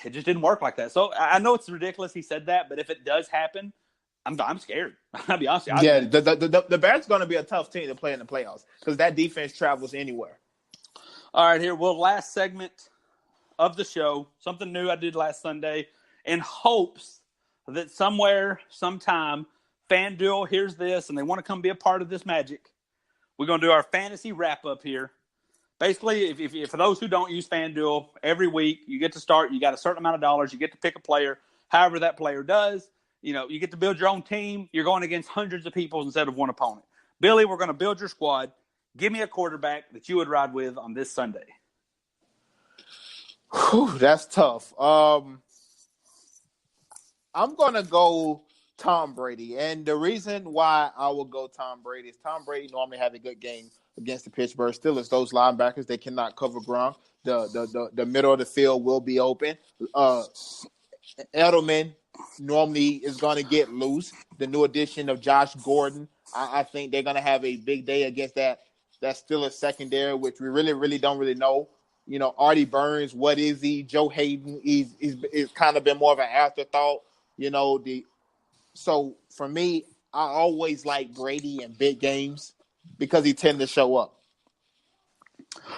Speaker 1: it just didn't work like that. So I know it's ridiculous he said that, but if it does happen, I'm scared. I'll be honest with you.
Speaker 2: The Bears are going to be a tough team to play in the playoffs because that defense travels anywhere.
Speaker 1: All right, here. Well, last segment of the show, something new I did last Sunday in hopes that somewhere, sometime, FanDuel hears this and they want to come be a part of this magic. We're going to do our fantasy wrap-up here. Basically, if for those who don't use FanDuel, every week you get to start. You got a certain amount of dollars. You get to pick a player. However that player does, you get to build your own team. You're going against hundreds of people instead of one opponent. Billy, we're going to build your squad. Give me a quarterback that you would ride with on this Sunday.
Speaker 2: Whew, that's tough. I'm going to go Tom Brady. And the reason why I will go Tom Brady is Tom Brady normally have a good game against the Pittsburgh Steelers. Those linebackers, they cannot cover ground. The middle of the field will be open. Edelman normally is going to get loose. The new addition of Josh Gordon, I think they're going to have a big day against that Steelers secondary, which we really don't really know. Artie Burns, what is he? Joe Hayden, he's kind of been more of an afterthought. So for me, I always like Brady in big games because he tend to show up.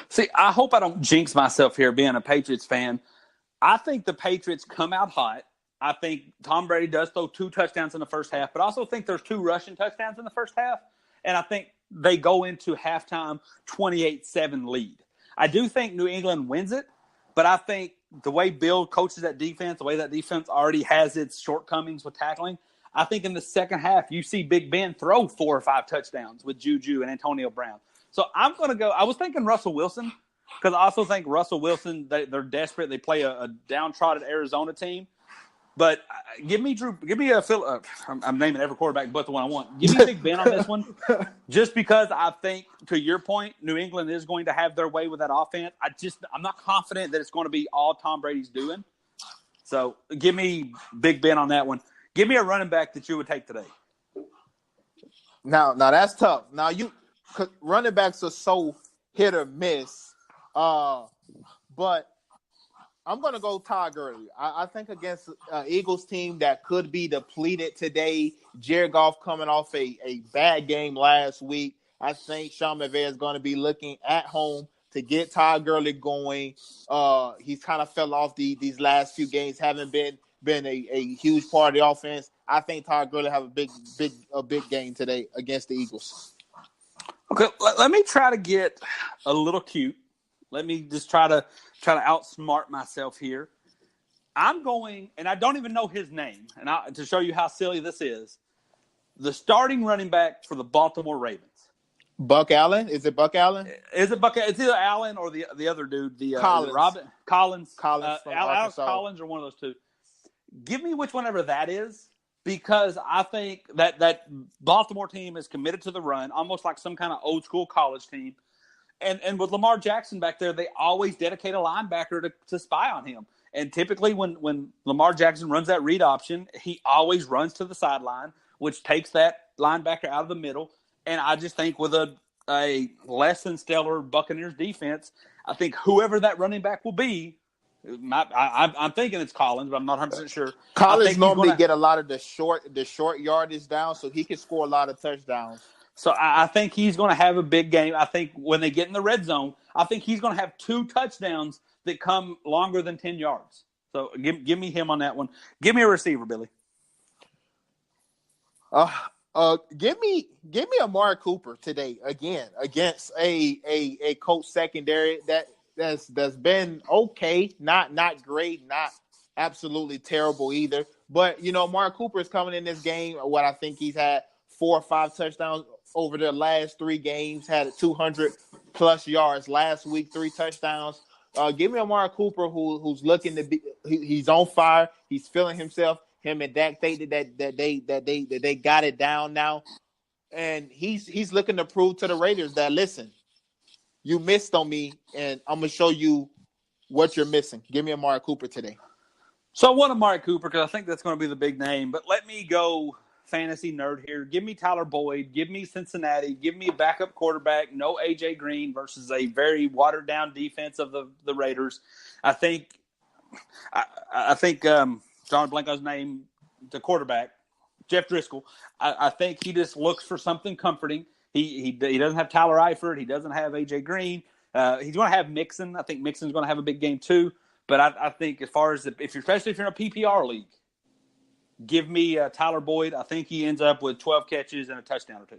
Speaker 1: See, I hope I don't jinx myself here being a Patriots fan. I think the Patriots come out hot. I think Tom Brady does throw 2 touchdowns in the first half, but I also think there's 2 rushing touchdowns in the first half. And I think they go into halftime 28-7 lead. I do think New England wins it, but I think the way Bill coaches that defense, the way that defense already has its shortcomings with tackling, I think in the second half you see Big Ben throw 4 or 5 touchdowns with Juju and Antonio Brown. So I'm going to go – I was thinking Russell Wilson because I also think Russell Wilson, they're desperate. They play a downtrodden Arizona team. But give me I'm naming every quarterback but the one I want. Give me Big Ben on this one, just because I think, to your point, New England is going to have their way with that offense. I'm not confident that it's going to be all Tom Brady's doing. So give me Big Ben on that one. Give me a running back that you would take today.
Speaker 2: Now that's tough. Now running backs are so hit or miss, but I'm going to go Todd Gurley. I think against an Eagles team that could be depleted today, Jared Goff coming off a bad game last week, I think Sean McVay is going to be looking at home to get Todd Gurley going. He's kind of fell off these last few games, haven't been a huge part of the offense. I think Todd Gurley have a big game today against the Eagles.
Speaker 1: Okay, let me try to get a little cute. Let me just try to outsmart myself here. I'm going, and I don't even know his name, and to show you how silly this is, the starting running back for the Baltimore Ravens.
Speaker 2: Buck Allen? Is it Buck Allen?
Speaker 1: Is it Buck? It's either Allen or the other dude,
Speaker 2: Collins.
Speaker 1: Collins
Speaker 2: from
Speaker 1: Alex Collins, or one of those two. Give me whichever that is, because I think that Baltimore team is committed to the run, almost like some kind of old school college team. And with Lamar Jackson back there, they always dedicate a linebacker to spy on him. And typically when Lamar Jackson runs that read option, he always runs to the sideline, which takes that linebacker out of the middle. And I just think with a less than stellar Buccaneers defense, I think whoever that running back will be, I'm thinking it's Collins, but I'm not 100% sure.
Speaker 2: Collins normally get a lot of the short yardage down, so he can score a lot of touchdowns.
Speaker 1: So I think he's going to have a big game. I think when they get in the red zone, I think he's going to have 2 touchdowns that come longer than 10 yards. So give me him on that one. Give me a receiver, Billy.
Speaker 2: Give me Amari Cooper today again against a Colts secondary that's been okay, not great, not absolutely terrible either. But Amari Cooper is coming in this game. What I think he's had 4 or 5 touchdowns over the last 3 games, had 200+ yards last week, 3 touchdowns. Give me Amari Cooper, who's looking to be. He's on fire. He's feeling himself. Him and Dak stated that they got it down now, and he's looking to prove to the Raiders that, listen, you missed on me, and I'm gonna show you what you're missing. Give me Amari Cooper today.
Speaker 1: So I want Amari Cooper because I think that's going to be the big name. But let me go fantasy nerd here. Give me Tyler Boyd. Give me Cincinnati. Give me a backup quarterback. No AJ Green versus a very watered down defense of the Raiders. I think John Blanco's name, the quarterback, Jeff Driscoll. I think he just looks for something comforting. He doesn't have Tyler Eifert. He doesn't have AJ Green. He's going to have Mixon. I think Mixon's going to have a big game too. But I think as far as especially if you're in a PPR league, give me Tyler Boyd. I think he ends up with 12 catches and a touchdown or 2.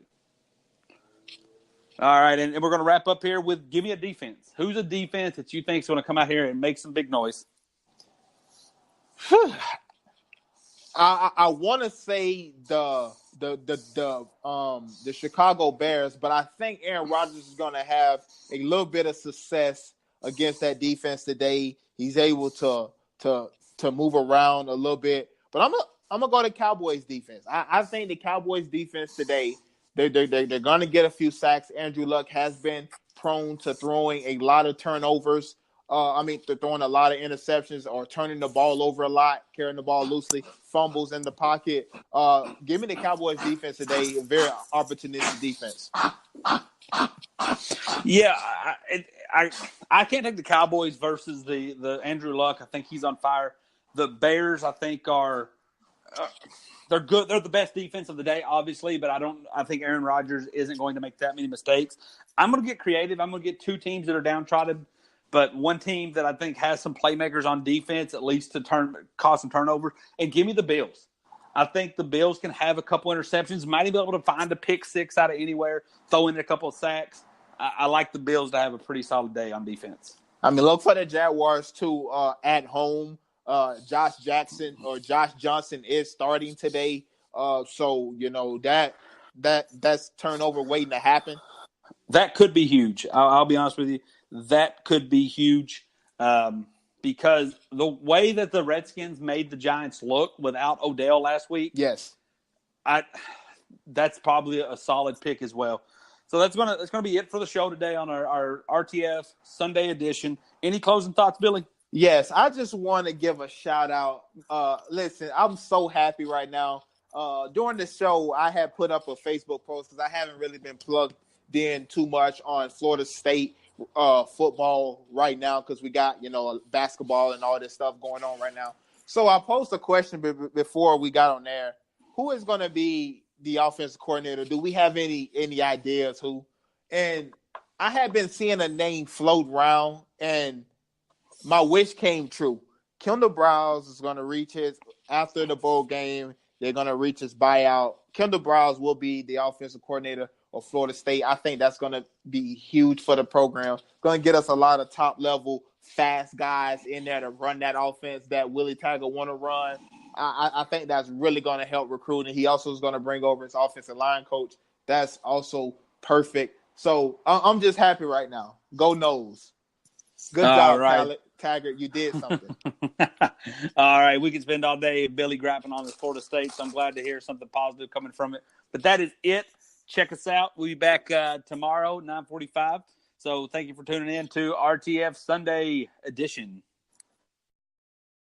Speaker 1: All right, and we're going to wrap up here with give me a defense. Who's a defense that you think is going to come out here and make some big noise?
Speaker 2: I want to say the Chicago Bears, but I think Aaron Rodgers is going to have a little bit of success against that defense today. He's able to move around a little bit, but I'm gonna go to Cowboys defense. I think the Cowboys defense today, they're going to get a few sacks. Andrew Luck has been prone to throwing a lot of turnovers. They're throwing a lot of interceptions or turning the ball over a lot, carrying the ball loosely, fumbles in the pocket. Give me the Cowboys defense today, a very opportunistic defense.
Speaker 1: Yeah, I can't take the Cowboys versus the Andrew Luck. I think he's on fire. The Bears, I think, are they're good. They're the best defense of the day, obviously, but I think Aaron Rodgers isn't going to make that many mistakes. I'm going to get creative. I'm going to get two teams that are downtrodden, but one team that I think has some playmakers on defense, at least to cause some turnovers, and give me the Bills. I think the Bills can have a couple interceptions, might even be able to find a pick six out of anywhere, throw in a couple of sacks. I like the Bills to have a pretty solid day on defense.
Speaker 2: I mean, look for the Jaguars too at home. Josh Johnson is starting today. So that's turnover waiting to happen.
Speaker 1: That could be huge. I'll be honest with you. That could be huge because the way that the Redskins made the Giants look without Odell last week,
Speaker 2: yes,
Speaker 1: that's probably a solid pick as well. So that's gonna be it for the show today on our RTF Sunday edition. Any closing thoughts, Billy?
Speaker 2: Yes, I just want to give a shout out. Listen, I'm so happy right now. During the show, I had put up a Facebook post because I haven't really been plugged in too much on Florida State football right now because we got basketball and all this stuff going on right now. So I posed a question before we got on there. Who is going to be the offensive coordinator? Do we have any ideas who? And I had been seeing a name float around, and my wish came true. Kendall Browse is going to reach after the bowl game. They're going to reach his buyout. Kendall Browse will be the offensive coordinator of Florida State. I think that's going to be huge for the program. Going to get us a lot of top-level, fast guys in there to run that offense that Willie Taggart want to run. I think that's really going to help recruiting. He also is going to bring over his offensive line coach. That's also perfect. So I'm just happy right now. Go Noles. Good job, right. Taggart. You did something.
Speaker 1: All right. We could spend all day Billy grappling on this Florida State, so I'm glad to hear something positive coming from it. But that is it. Check us out. We'll be back tomorrow, 9:45. So thank you for tuning in to RTF Sunday edition.